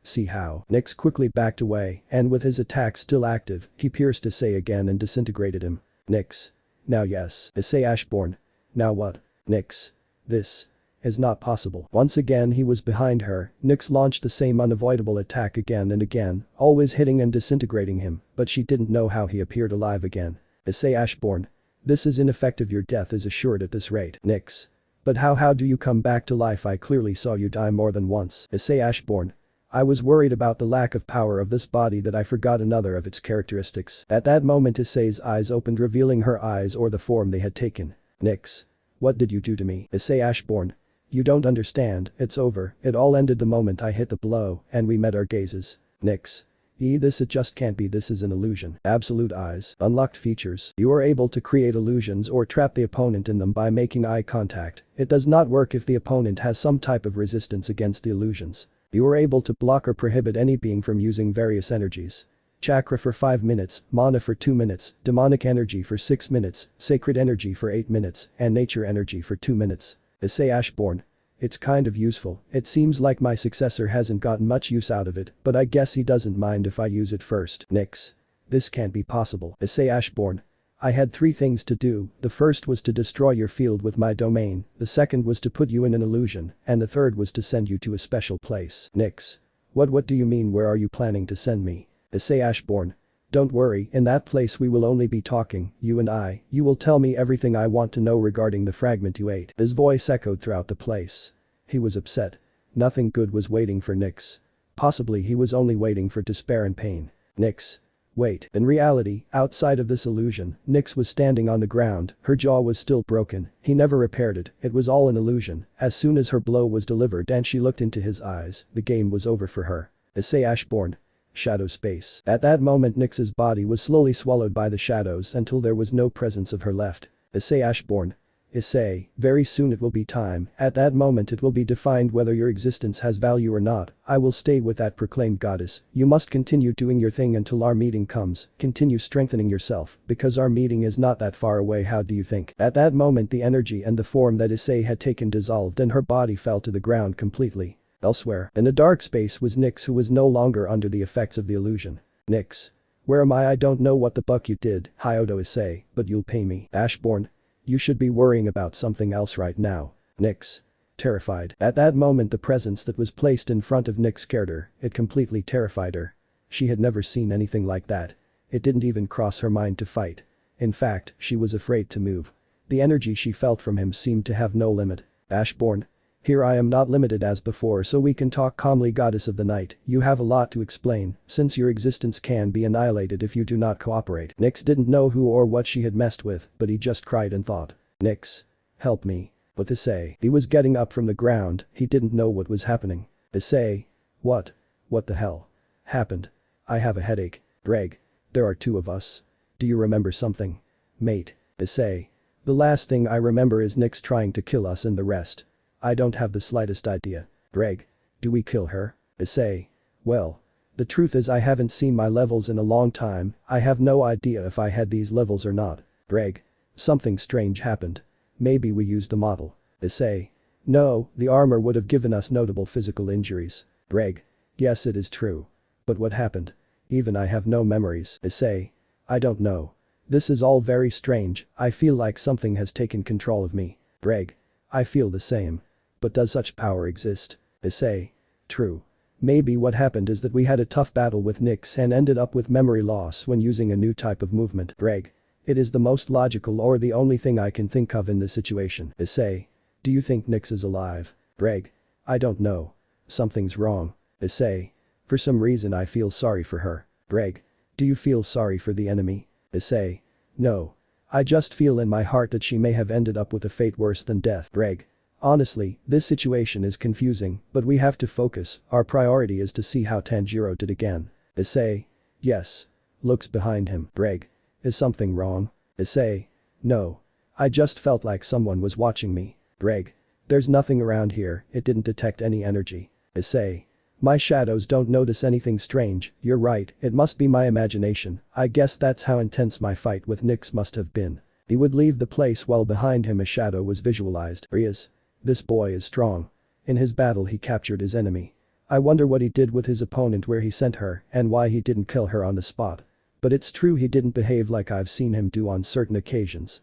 See how? Nyx quickly backed away, and with his attack still active, he pierced Issei again and disintegrated him. Nyx. Now yes. Issei Ashbourne. Now what? Nyx. This is not possible. Once again he was behind her, Nyx launched the same unavoidable attack again and again, always hitting and disintegrating him, but she didn't know how he appeared alive again. Issei Ashbourne. This is ineffective, your death is assured at this rate. Nyx. But how do you come back to life? I clearly saw you die more than once. Issei Ashbourne. I was worried about the lack of power of this body that I forgot another of its characteristics. At that moment Issei's eyes opened, revealing her eyes or the form they had taken. Nyx. What did you do to me? Issei Ashbourne. You don't understand, it's over, it all ended the moment I hit the blow, and we met our gazes. Nyx. It just can't be, this is an illusion. Absolute eyes. Unlocked features. You are able to create illusions or trap the opponent in them by making eye contact. It does not work if the opponent has some type of resistance against the illusions. You are able to block or prohibit any being from using various energies. Chakra for 5 minutes, mana for 2 minutes, demonic energy for 6 minutes, sacred energy for 8 minutes, and nature energy for 2 minutes. Issei Ashbourne. It's kind of useful, it seems like my successor hasn't gotten much use out of it, but I guess he doesn't mind if I use it first. Nyx. This can't be possible. Issei Ashbourne. I had 3 things to do, the first was to destroy your field with my domain, the second was to put you in an illusion, and the third was to send you to a special place. Nyx. What do you mean, where are you planning to send me? Issei Ashbourne. Don't worry, in that place we will only be talking, you and I, you will tell me everything I want to know regarding the fragment you ate. His voice echoed throughout the place. He was upset. Nothing good was waiting for Nyx. Possibly he was only waiting for despair and pain. Nyx. Wait. In reality, outside of this illusion, Nyx was standing on the ground, her jaw was still broken, he never repaired it, it was all an illusion. As soon as her blow was delivered and she looked into his eyes, the game was over for her. Issei Ashbourne. Shadow space. At that moment Nyx's body was slowly swallowed by the shadows until there was no presence of her left. Issei Ashbourne. Issei, very soon it will be time, at that moment it will be defined whether your existence has value or not. I will stay with that proclaimed goddess, you must continue doing your thing until our meeting comes, continue strengthening yourself, because our meeting is not that far away, how do you think? At that moment the energy and the form that Issei had taken dissolved and her body fell to the ground completely. Elsewhere, in a dark space was Nyx, who was no longer under the effects of the illusion. Nyx. Where am I don't know what the buck you did, Hyodo Issei, but you'll pay me. Ashbourne. You should be worrying about something else right now. Nyx. Terrified. At that moment the presence that was placed in front of Nyx scared her, it completely terrified her. She had never seen anything like that. It didn't even cross her mind to fight. In fact, she was afraid to move. The energy she felt from him seemed to have no limit. Ashbourne. Here I am not limited as before, so we can talk calmly, goddess of the night, you have a lot to explain, since your existence can be annihilated if you do not cooperate. Nyx didn't know who or what she had messed with, but he just cried and thought. Nyx. Help me. With Issei. He was getting up from the ground, he didn't know what was happening. Issei. What? What the hell? Happened? I have a headache. Greg. There are 2 of us. Do you remember something? Mate. Issei. The last thing I remember is Nyx trying to kill us and the rest. I don't have the slightest idea. Greg. Do we kill her? Issei. Well. The truth is I haven't seen my levels in a long time, I have no idea if I had these levels or not. Greg. Something strange happened. Maybe we used the model. Issei. No, the armor would have given us notable physical injuries. Greg. Yes, it is true. But what happened? Even I have no memories. Issei. I don't know. This is all very strange, I feel like something has taken control of me. Greg. I feel the same. But does such power exist? Issei. True. Maybe what happened is that we had a tough battle with Nyx and ended up with memory loss when using a new type of movement. Greg. It is the most logical or the only thing I can think of in this situation. Issei. Do you think Nyx is alive? Greg. I don't know. Something's wrong. Issei. For some reason I feel sorry for her. Greg. Do you feel sorry for the enemy? Issei. No. I just feel in my heart that she may have ended up with a fate worse than death. Greg. Honestly, this situation is confusing, but we have to focus, our priority is to see how Tanjiro did again. Issei. Yes. Looks behind him. Greg. Is something wrong? Issei. No. I just felt like someone was watching me. Greg. There's nothing around here, it didn't detect any energy. Issei. My shadows don't notice anything strange, you're right, it must be my imagination, I guess that's how intense my fight with Nyx must have been. He would leave the place while behind him a shadow was visualized. He is. This boy is strong. In his battle he captured his enemy. I wonder what he did with his opponent where he sent her and why he didn't kill her on the spot. But it's true he didn't behave like I've seen him do on certain occasions.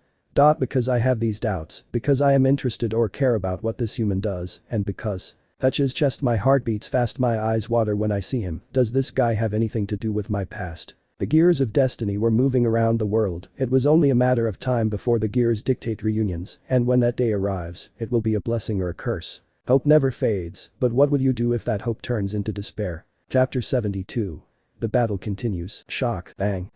Because I have these doubts, because I am interested or care about what this human does, and because touch his chest my heart beats fast my eyes water when I see him. Does this guy have anything to do with my past? The gears of destiny were moving around the world, it was only a matter of time before the gears dictate reunions, and when that day arrives, it will be a blessing or a curse. Hope never fades, but what would you do if that hope turns into despair? Chapter 72. The battle continues. Shock, bang,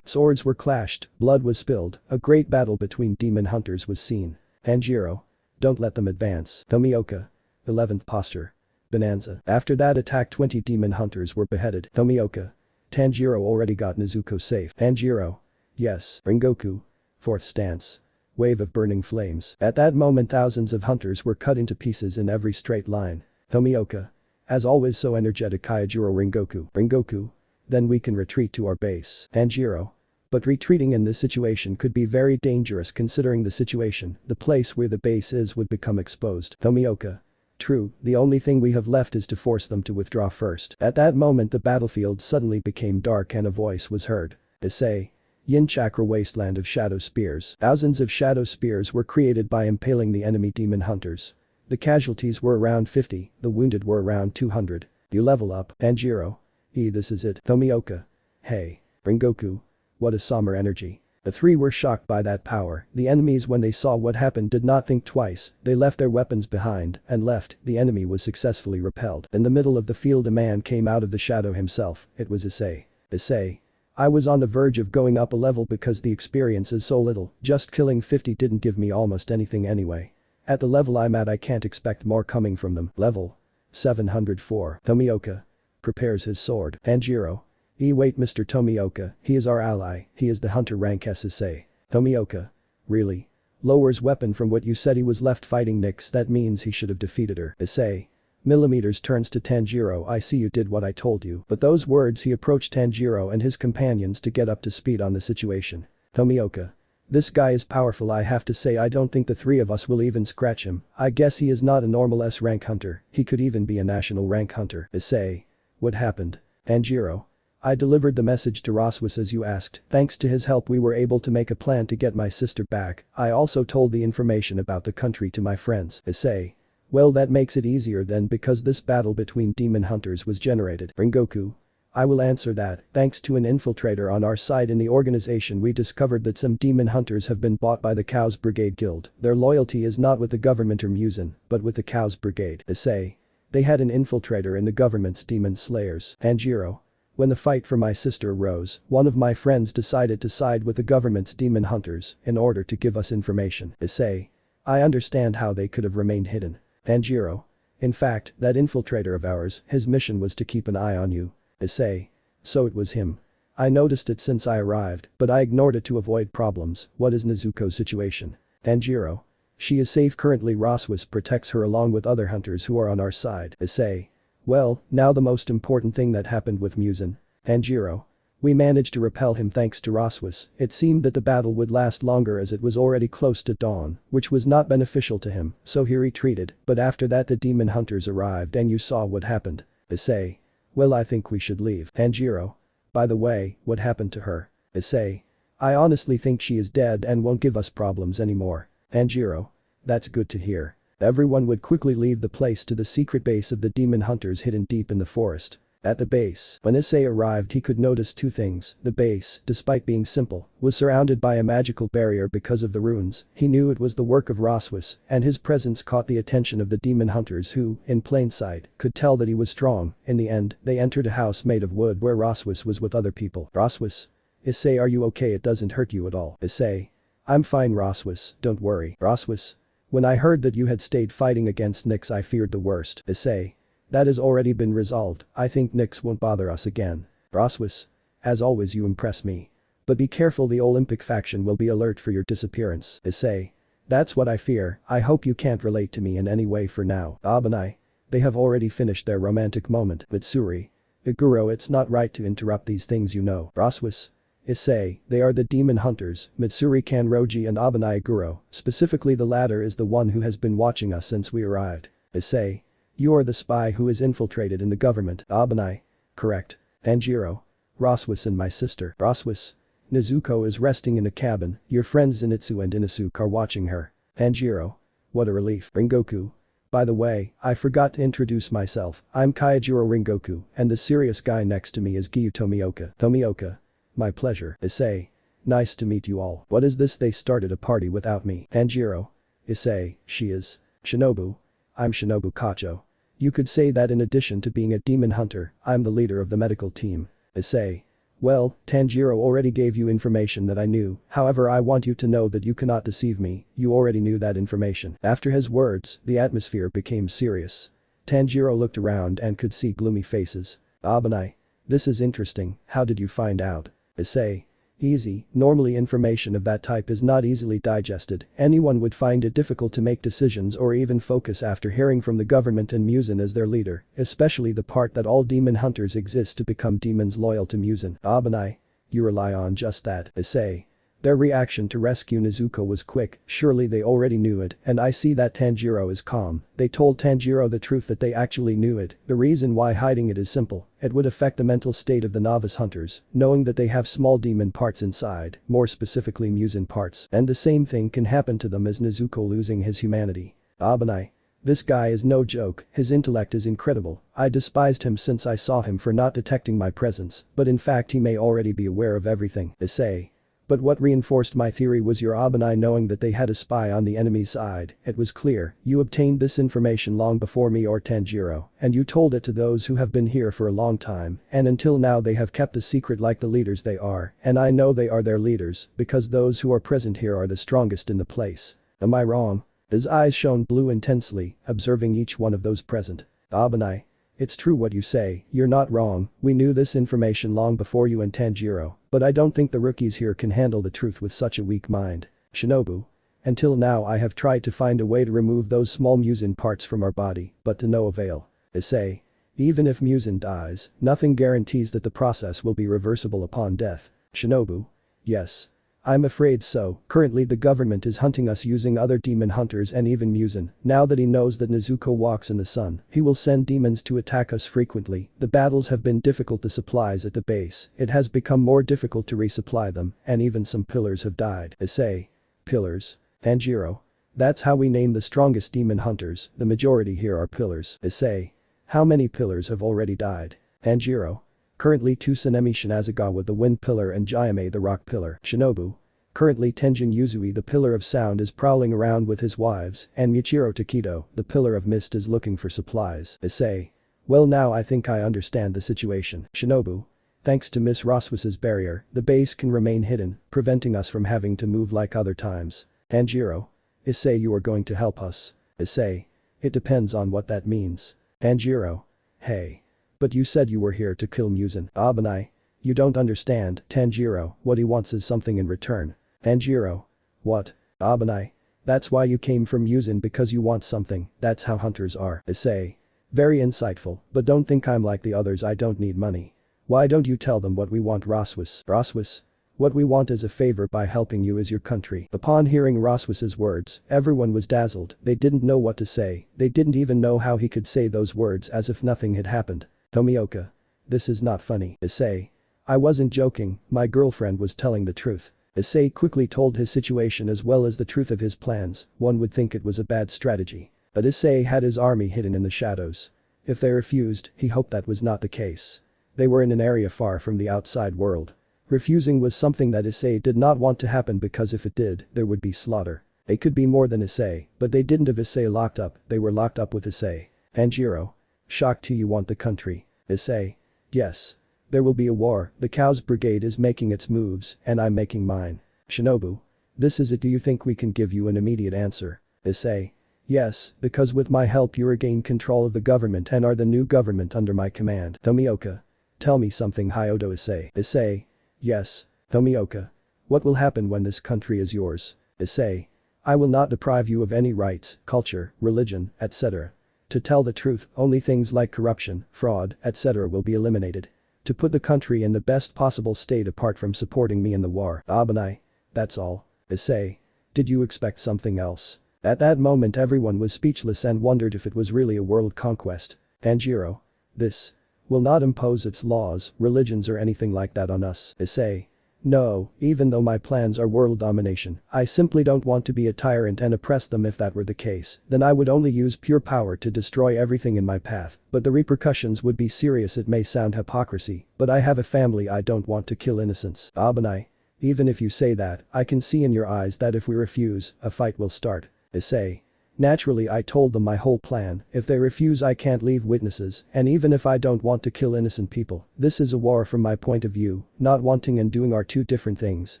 swords were clashed, blood was spilled, a great battle between demon hunters was seen. Tanjiro. Don't let them advance. Tomioka. 11th posture. Bonanza. After that attack 20 demon hunters were beheaded. Tomioka. Tanjiro already got Nezuko safe. Tanjiro. Yes. Rengoku. 4th stance. Wave of burning flames. At that moment thousands of hunters were cut into pieces in every straight line. Tomioka. As always so energetic Kaijuro Rengoku. Then we can retreat to our base. Tanjiro. But retreating in this situation could be very dangerous considering the situation, the place where the base is would become exposed. Tomioka. True, the only thing we have left is to force them to withdraw first. At that moment the battlefield suddenly became dark and a voice was heard. Issei. Yin Chakra wasteland of shadow spears. Thousands of shadow spears were created by impaling the enemy demon hunters. The casualties were around 50, the wounded were around 200. You level up. Tanjiro. This is it. Tomioka. Hey. Rengoku. What a summer energy. The three were shocked by that power, the enemies when they saw what happened did not think twice, they left their weapons behind and left, the enemy was successfully repelled. In the middle of the field a man came out of the shadow himself, it was Issei. Issei. I was on the verge of going up a level because the experience is so little, just killing 50 didn't give me almost anything anyway. At the level I'm at I can't expect more coming from them. Level 704. Tomioka. Prepares his sword. Tanjiro. Wait Mr. Tomioka, he is our ally, he is the hunter rank Issei. Tomioka. Really? Lowers weapon from what you said he was left fighting Nyx that means he should have defeated her. Issei. Millimeters turns to Tanjiro I see you did what I told you. But those words he approached Tanjiro and his companions to get up to speed on the situation. Tomioka. This guy is powerful I have to say I don't think the three of us will even scratch him, I guess he is not a normal S-rank hunter, he could even be a national rank hunter. Issei. What happened? Tanjiro. I delivered the message to Roswis as you asked, thanks to his help we were able to make a plan to get my sister back, I also told the information about the country to my friends. Issei. Well that makes it easier then because this battle between demon hunters was generated. Rengoku. I will answer that, thanks to an infiltrator on our side in the organization we discovered that some demon hunters have been bought by the Cows Brigade Guild, their loyalty is not with the government or Musen, but with the Cows Brigade. Issei. They had an infiltrator in the government's demon slayers. Tanjiro. When the fight for my sister arose, one of my friends decided to side with the government's demon hunters in order to give us information. Issei. I understand how they could have remained hidden. Tanjiro. In fact, that infiltrator of ours, his mission was to keep an eye on you. Issei. So it was him. I noticed it since I arrived, but I ignored it to avoid problems. What is Nezuko's situation? Tanjiro. She is safe currently Roswis protects her along with other hunters who are on our side. Issei. Well, now the most important thing that happened with Musen. Tanjiro. We managed to repel him thanks to Roswis, it seemed that the battle would last longer as it was already close to dawn, which was not beneficial to him, so he retreated, but after that the demon hunters arrived and you saw what happened. Issei. Well I think we should leave. Tanjiro. By the way, what happened to her? Issei. I honestly think she is dead and won't give us problems anymore. Tanjiro. That's good to hear. Everyone would quickly leave the place to the secret base of the demon hunters hidden deep in the forest. At the base, when Issei arrived he could notice two things, the base, despite being simple, was surrounded by a magical barrier because of the runes, he knew it was the work of Roswis, and his presence caught the attention of the demon hunters who, in plain sight, could tell that he was strong. In the end, they entered a house made of wood where Roswis was with other people. Roswis. Issei, are you okay? It doesn't hurt you at all. Issei. I'm fine, Roswis, don't worry. Roswis. When I heard that you had stayed fighting against Nyx, I feared the worst. Issei. That has already been resolved. I think Nyx won't bother us again. Roswis. As always, you impress me. But be careful, the Olympic faction will be alert for your disappearance. Issei. That's what I fear. I hope you can't relate to me in any way for now. Abanai. They have already finished their romantic moment. Mitsuri. Iguro, it's not right to interrupt these things, you know. Roswis. Issei, they are the demon hunters, Mitsuri Kanroji and Abanai Iguro, specifically the latter is the one who has been watching us since we arrived. Issei. You are the spy who is infiltrated in the government. Abanai. Correct. Tanjiro. Roswis and my sister. Roswis. Nezuko is resting in a cabin, your friends Zenitsu and Inosuke are watching her. Tanjiro. What a relief. Ringoku. By the way, I forgot to introduce myself, I'm Kaijiro Ringoku, and the serious guy next to me is Giyu Tomioka. Tomioka. My pleasure. Issei. Nice to meet you all. What is this, they started a party without me? Tanjiro. Issei, she is. Shinobu. I'm Shinobu Kacho. You could say that in addition to being a demon hunter, I'm the leader of the medical team. Issei. Well, Tanjiro already gave you information that I knew, however I want you to know that you cannot deceive me, you already knew that information. After his words, the atmosphere became serious. Tanjiro looked around and could see gloomy faces. Abanai. This is interesting, how did you find out? Issei. Easy, normally information of that type is not easily digested, anyone would find it difficult to make decisions or even focus after hearing from the government and Muzan as their leader, especially the part that all demon hunters exist to become demons loyal to Muzan. Abanai. You rely on just that. Issei. Their reaction to rescue Nezuko was quick, surely they already knew it, and I see that Tanjiro is calm. They told Tanjiro the truth that they actually knew it, the reason why hiding it is simple, it would affect the mental state of the novice hunters, knowing that they have small demon parts inside, more specifically Muzan parts, and the same thing can happen to them as Nezuko losing his humanity. Abanai. This guy is no joke, his intellect is incredible, I despised him since I saw him for not detecting my presence, but in fact he may already be aware of everything. Issei. But what reinforced my theory was your Abanai knowing that they had a spy on the enemy's side, it was clear, you obtained this information long before me or Tanjiro, and you told it to those who have been here for a long time, and until now they have kept the secret like the leaders they are, and I know they are their leaders, because those who are present here are the strongest in the place. Am I wrong? His eyes shone blue intensely, observing each one of those present. Abanai. It's true what you say, you're not wrong, we knew this information long before you and Tanjiro, but I don't think the rookies here can handle the truth with such a weak mind. Shinobu. Until now I have tried to find a way to remove those small Muzan parts from our body, but to no avail. Issei. Even if Muzan dies, nothing guarantees that the process will be reversible upon death. Shinobu. Yes. I'm afraid so, currently the government is hunting us using other demon hunters and even Muzan, now that he knows that Nezuko walks in the sun, he will send demons to attack us frequently, the battles have been difficult, the supplies at the base, it has become more difficult to resupply them, and even some pillars have died. Issei. Pillars. Tanjiro. That's how we name the strongest demon hunters, the majority here are pillars. Issei. How many pillars have already died? Tanjiro. Currently 2 Sanemi Shinazagawa the wind pillar and Jayame the rock pillar. Shinobu. Currently Tenjin Yuzui the pillar of sound is prowling around with his wives, and Michiro Takido, the pillar of mist is looking for supplies. Issei. Well, now I think I understand the situation. Shinobu. Thanks to Miss Roswis's barrier, the base can remain hidden, preventing us from having to move like other times. Tanjiro. Issei, you are going to help us. Issei. It depends on what that means. Tanjiro. Hey. But you said you were here to kill Muzan. Abanai. You don't understand, Tanjiro, what he wants is something in return. Tanjiro. What? Abanai. That's why you came from Muzan, because you want something, that's how hunters are. Issei. Very insightful, but don't think I'm like the others, I don't need money. Why don't you tell them what we want, Roswis? Roswis? What we want as a favor by helping you is your country. Upon hearing Roswis's words, everyone was dazzled, they didn't know what to say, they didn't even know how he could say those words as if nothing had happened. Tomioka. This is not funny. Issei. I wasn't joking, my girlfriend was telling the truth. Issei quickly told his situation as well as the truth of his plans, one would think it was a bad strategy. But Issei had his army hidden in the shadows. If they refused, he hoped that was not the case. They were in an area far from the outside world. Refusing was something that Issei did not want to happen, because if it did, there would be slaughter. They could be more than Issei, but they didn't have Issei locked up, they were locked up with Issei. Tanjiro. Shocked, you want the country. Issei. Yes. There will be a war, the Cows Brigade is making its moves, and I'm making mine. Shinobu. This is it. Do you think we can give you an immediate answer? Issei. Yes, because with my help you regain control of the government and are the new government under my command. Tomioka. Tell me something Hyodo Issei. Issei. Yes. Tomioka. What will happen when this country is yours? Issei. I will not deprive you of any rights, culture, religion, etc. To tell the truth, only things like corruption, fraud, etc. will be eliminated. To put the country in the best possible state apart from supporting me in the war. Abanai. That's all. Issei. Did you expect something else? At that moment everyone was speechless and wondered if it was really a world conquest. Tanjiro. This will not impose its laws, religions or anything like that on us. Issei. No, even though my plans are world domination, I simply don't want to be a tyrant and oppress them. If that were the case, then I would only use pure power to destroy everything in my path, but the repercussions would be serious. It may sound hypocrisy, but I have a family. I don't want to kill innocents. Abanai. Even if you say that, I can see in your eyes that if we refuse, a fight will start. Issei. Naturally I told them my whole plan. If they refuse I can't leave witnesses, and even if I don't want to kill innocent people, this is a war from my point of view. Not wanting and doing are two different things.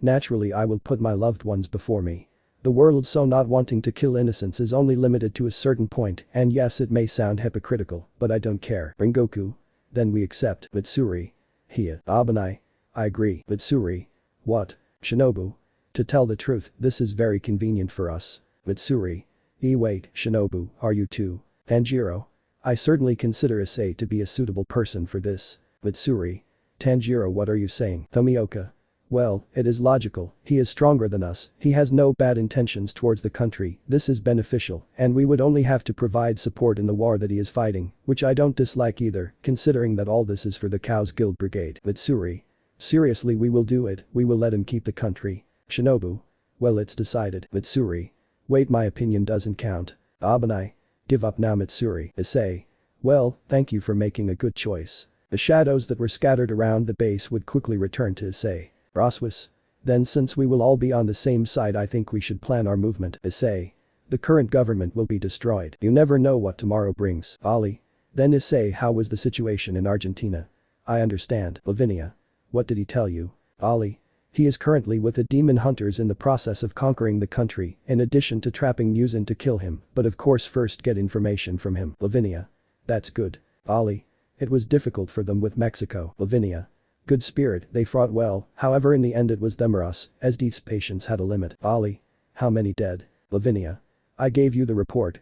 Naturally I will put my loved ones before me. The world, so not wanting to kill innocents is only limited to a certain point, and yes, it may sound hypocritical, but I don't care. Rengoku. Then we accept. Mitsuri. Hiya. Abanai. I agree. Mitsuri. What? Shinobu. To tell the truth, this is very convenient for us. Mitsuri. Wait, Shinobu, are you too? Tanjiro. I certainly consider Issei to be a suitable person for this. Mitsuri. Tanjiro, what are you saying? Tomioka. Well, it is logical, he is stronger than us, he has no bad intentions towards the country, this is beneficial, and we would only have to provide support in the war that he is fighting, which I don't dislike either, considering that all this is for the Cows Guild Brigade. Mitsuri. Seriously, we will do it, we will let him keep the country. Shinobu. Well, it's decided. Mitsuri. Wait, my opinion doesn't count. Abanai. Give up now. Mitsuri. Issei. Well, thank you for making a good choice. The shadows that were scattered around the base would quickly return to Issei. Roswis. Then since we will all be on the same side, I think we should plan our movement. Issei. The current government will be destroyed. You never know what tomorrow brings. Ali. Then Issei, how was the situation in Argentina? I understand. Lavinia. What did he tell you? Ali. He is currently with the demon hunters in the process of conquering the country, in addition to trapping Muzan to kill him, but of course first get information from him. Lavinia. That's good. Ali. It was difficult for them with Mexico. Lavinia. Good spirit, they fought well, however in the end it was them or us, as Deeth's patience had a limit. Ali. How many dead? Lavinia. I gave you the report,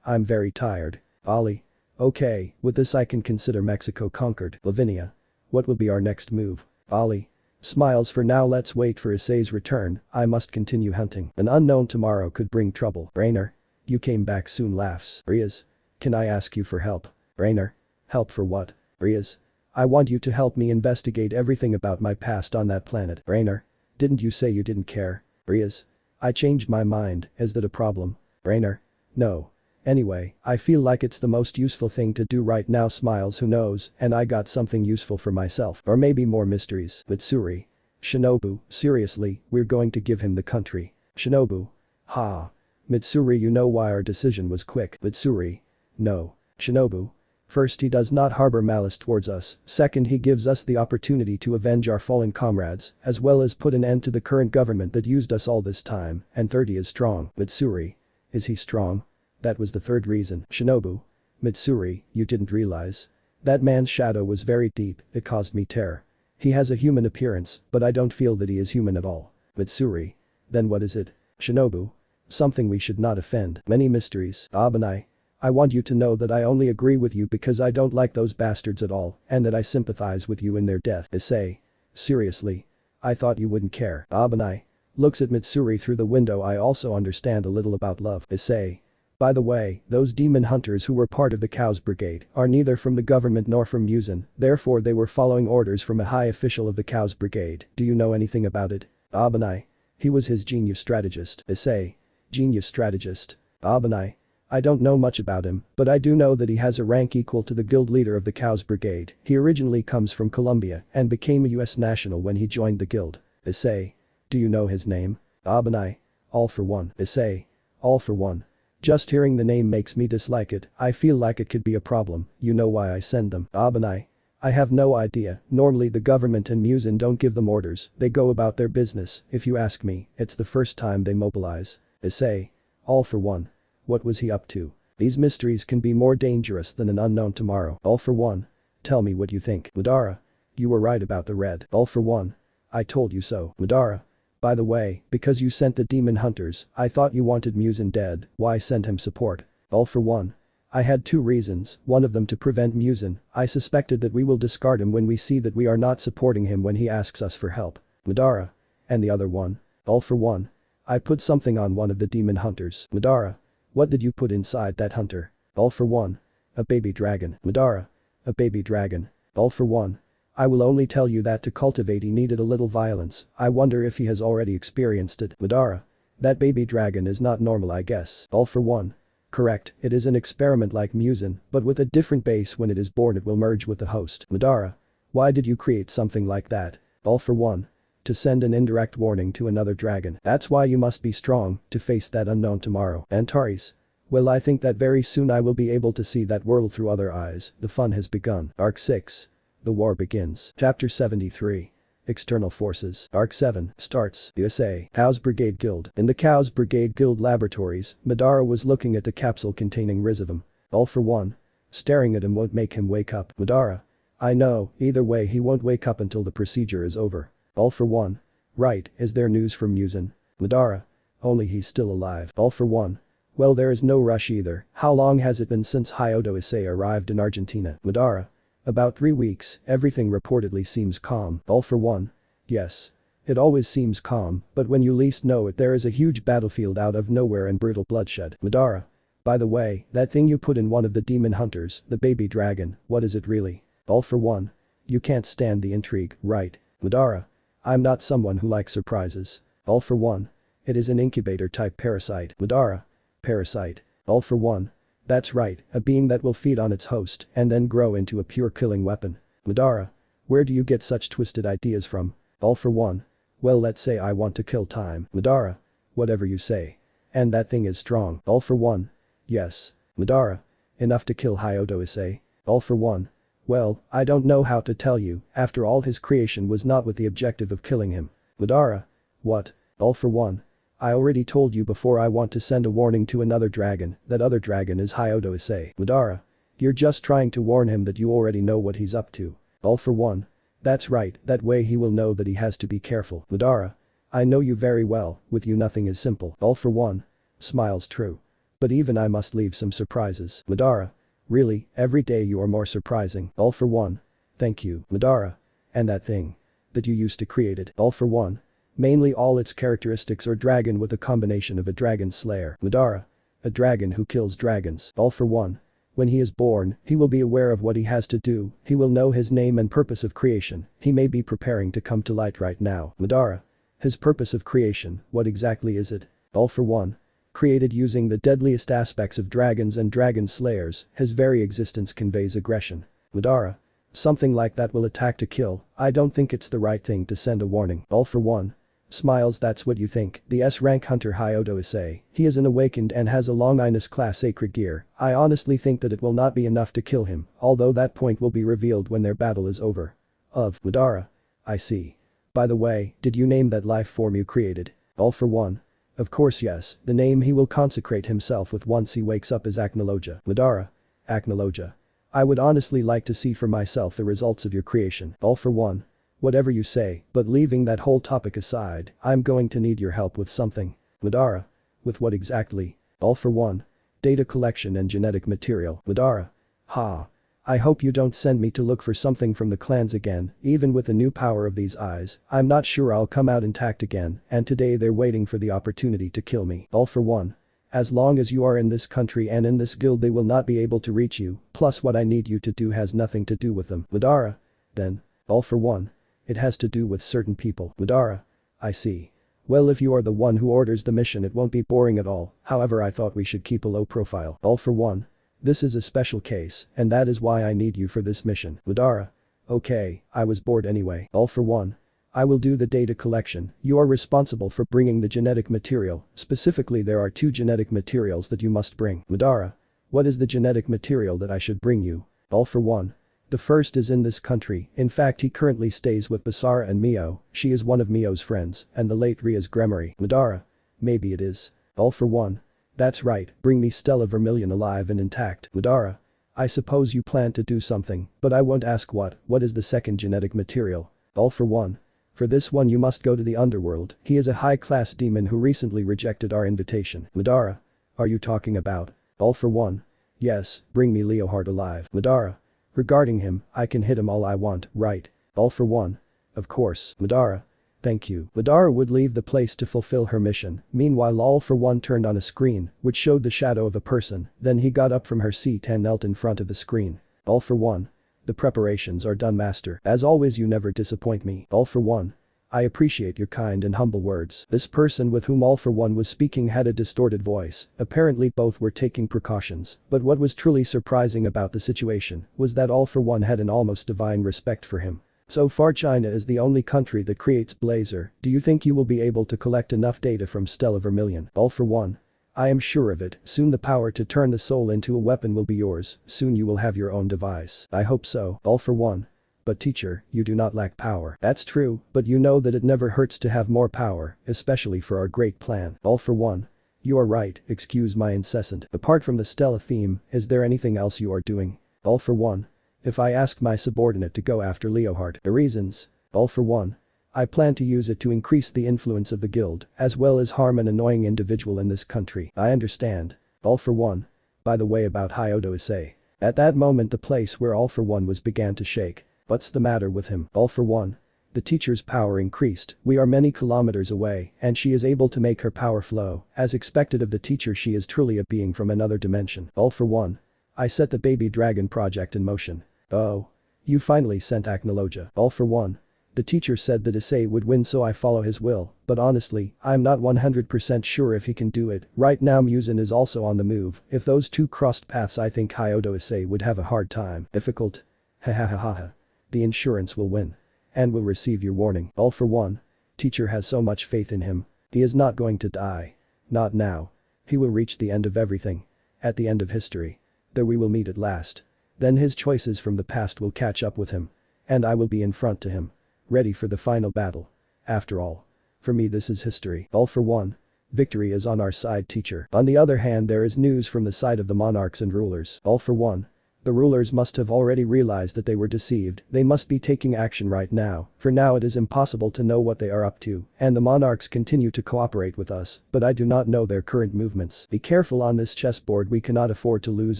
I'm very tired. Ali. Okay, with this I can consider Mexico conquered. Lavinia. What will be our next move? Ali. Smiles. For now let's wait for Issei's return, I must continue hunting. An unknown tomorrow could bring trouble. Rainer. You came back soon. Laughs. Riaz. Can I ask you for help? Rainer. Help for what? Riaz. I want you to help me investigate everything about my past on that planet. Rainer. Didn't you say you didn't care? Riaz. I changed my mind, is that a problem? Rainer. No. Anyway, I feel like it's the most useful thing to do right now. Smiles. Who knows, and I got something useful for myself. Or maybe more mysteries. Mitsuri. Shinobu, seriously, we're going to give him the country. Shinobu. Ha. Mitsuri, you know why our decision was quick. Mitsuri. No. Shinobu. First, he does not harbor malice towards us, second, he gives us the opportunity to avenge our fallen comrades, as well as put an end to the current government that used us all this time, and third, he is strong. Mitsuri. Is he strong? That was the third reason. Shinobu. Mitsuri, you didn't realize. That man's shadow was very deep, it caused me terror. He has a human appearance, but I don't feel that he is human at all. Mitsuri. Then what is it? Shinobu. Something we should not offend. Many mysteries. Abanai. I want you to know that I only agree with you because I don't like those bastards at all, and that I sympathize with you in their death. Issei. Seriously. I thought you wouldn't care. Abanai. Looks at Mitsuri through the window. I also understand a little about love. Issei. By the way, those demon hunters who were part of the Cows Brigade are neither from the government nor from Muzan, therefore they were following orders from a high official of the Cows Brigade. Do you know anything about it? Abanai. He was his genius strategist. Issei. Genius strategist. Abanai. I don't know much about him, but I do know that he has a rank equal to the guild leader of the Cows Brigade. He originally comes from Colombia and became a US national when he joined the guild. Issei. Do you know his name? Abanai. All for one. Issei. All for one. Just hearing the name makes me dislike it, I feel like it could be a problem, you know why I send them. Abanai. I have no idea, normally the government and Musin don't give them orders, they go about their business, if you ask me, it's the first time they mobilize. Issei. All for one. What was he up to? These mysteries can be more dangerous than an unknown tomorrow. All for one. Tell me what you think. Madara. You were right about the red. All for one. I told you so. Madara. By the way, because you sent the demon hunters, I thought you wanted Musin dead, why send him support? All for one. I had two reasons, one of them to prevent Musin, I suspected that we will discard him when we see that we are not supporting him when he asks us for help. Madara. And the other one? All for one. I put something on one of the demon hunters. Madara. What did you put inside that hunter? All for one. A baby dragon. Madara. A baby dragon. All for one. I will only tell you that to cultivate he needed a little violence, I wonder if he has already experienced it. Madara. That baby dragon is not normal I guess. All for one. Correct, it is an experiment like Musin, but with a different base when it is born it will merge with the host. Madara. Why did you create something like that? All for one. To send an indirect warning to another dragon. That's why you must be strong, to face that unknown tomorrow. Antares. Well I think that very soon I will be able to see that world through other eyes, the fun has begun. Arc 6. The war begins. Chapter 73. External forces. Arc 7 starts. Issei. Cows Brigade Guild. In the Cows Brigade Guild laboratories, Madara was looking at the capsule containing Rizivum. All for one. Staring at him won't make him wake up. Madara. I know, either way he won't wake up until the procedure is over. All for one. Right, is there news from Musin? Madara. Only he's still alive. All for one. Well there is no rush either, how long has it been since Issei arrived in Argentina? Madara. About 3 weeks, everything reportedly seems calm. All for one. Yes. It always seems calm, but when you least know it there is a huge battlefield out of nowhere and brutal bloodshed. Madara. By the way, that thing you put in one of the demon hunters, the baby dragon, what is it really? All for one. You can't stand the intrigue, right? Madara. I'm not someone who likes surprises. All for one. It is an incubator-type parasite. Madara. Parasite. All for one. That's right, a being that will feed on its host and then grow into a pure killing weapon. Madara. Where do you get such twisted ideas from? All for one. Well let's say I want to kill time. Madara. Whatever you say. And that thing is strong. All for one. Yes. Madara. Enough to kill Issei. All for one. Well, I don't know how to tell you, after all his creation was not with the objective of killing him. Madara. What? All for one. I already told you before I want to send a warning to another dragon, that other dragon is Issei. Madara. You're just trying to warn him that you already know what he's up to. All for one. That's right, that way he will know that he has to be careful. Madara. I know you very well, with you nothing is simple. All for one. Smiles true. But even I must leave some surprises. Madara. Really, every day you are more surprising. All for one. Thank you, Madara. And that thing. That you used to create it. All for one. Mainly all its characteristics are dragon with a combination of a dragon slayer. Madara. A dragon who kills dragons. All for one. When he is born, he will be aware of what he has to do, he will know his name and purpose of creation, he may be preparing to come to light right now. Madara. His purpose of creation, what exactly is it? All for one. Created using the deadliest aspects of dragons and dragon slayers, his very existence conveys aggression. Madara. Something like that will attack to kill, I don't think it's the right thing to send a warning. All for one. Smiles, that's what you think. The S-rank hunter Issei. He is an awakened and has a Longinus class sacred gear. I honestly think that it will not be enough to kill him, although that point will be revealed when their battle is over. Of Madara. I see. By the way, did you name that life form you created? All for one. Of course yes, the name he will consecrate himself with once he wakes up is Annalogue. Madara. Annalogue. I would honestly like to see for myself the results of your creation. All for one. Whatever you say, but leaving that whole topic aside, I'm going to need your help with something. Madara. With what exactly? All for one. Data collection and genetic material. Madara. Ha. I hope you don't send me to look for something from the clans again, even with the new power of these eyes, I'm not sure I'll come out intact again, and today they're waiting for the opportunity to kill me. All for one. As long as you are in this country and in this guild they will not be able to reach you, plus what I need you to do has nothing to do with them. Madara. Then. All for one. It has to do with certain people. Madara. I see. Well if you are the one who orders the mission it won't be boring at all, however I thought we should keep a low profile. All for one. This is a special case, and that is why I need you for this mission. Madara. Okay, I was bored anyway. All for one. I will do the data collection, you are responsible for bringing the genetic material, specifically there are 2 genetic materials that you must bring. Madara. What is the genetic material that I should bring you? All for one. The first is in this country, in fact he currently stays with Basara and Mio, she is one of Mio's friends, and the late Ria's Gremory. Madara. Maybe it is. All for one. That's right, bring me Stella Vermilion alive and intact. Madara. I suppose you plan to do something, but I won't ask what is the second genetic material? All for one. For this one you must go to the underworld, he is a high-class demon who recently rejected our invitation. Madara. Are you talking about? All for one. Yes, bring me Leohard alive. Madara. Regarding him, I can hit him all I want, right? All for one. Of course. Madara. Thank you. Madara would leave the place to fulfill her mission, meanwhile All for One turned on a screen, which showed the shadow of a person, then he got up from her seat and knelt in front of the screen. All for one. The preparations are done, master. As always you never disappoint me. All for one. I appreciate your kind and humble words. This person with whom All for One was speaking had a distorted voice, apparently both were taking precautions, but what was truly surprising about the situation was that All for One had an almost divine respect for him. So far China is the only country that creates Blazer, do you think you will be able to collect enough data from Stella Vermilion? All for one. I am sure of it, soon the power to turn the soul into a weapon will be yours, soon you will have your own device. I hope so. All for one. But teacher, you do not lack power. That's true, but you know that it never hurts to have more power, especially for our great plan. All for one. You are right, excuse my incessant. Apart from the Stella theme, is there anything else you are doing? All for one. If I ask my subordinate to go after Leohard, the reasons? All for one. I plan to use it to increase the influence of the guild, as well as harm an annoying individual in this country. I understand. All for one. By the way about Issei. At that moment the place where All for One was began to shake. What's the matter with him? All for one. The teacher's power increased, we are many kilometers away, and she is able to make her power flow, as expected of the teacher she is truly a being from another dimension. All for one. I set the baby dragon project in motion. Oh. You finally sent Annalogue. All for one. The teacher said that Issei would win so I follow his will, but honestly, I'm not 100% sure if he can do it. Right now Muzan is also on the move, if those two crossed paths I think Issei would have a hard time. Difficult? Hahaha. The insurance will win. And will receive your warning. All for one. Teacher has so much faith in him. He is not going to die. Not now. He will reach the end of everything. At the end of history. There we will meet at last. Then his choices from the past will catch up with him. And I will be in front to him. Ready for the final battle. After all. For me this is history. All for one. Victory is on our side, teacher. On the other hand there is news from the side of the monarchs and rulers. All for one. The rulers must have already realized that they were deceived, they must be taking action right now, for now it is impossible to know what they are up to, and the monarchs continue to cooperate with us, but I do not know their current movements. Be careful on this chessboard, we cannot afford to lose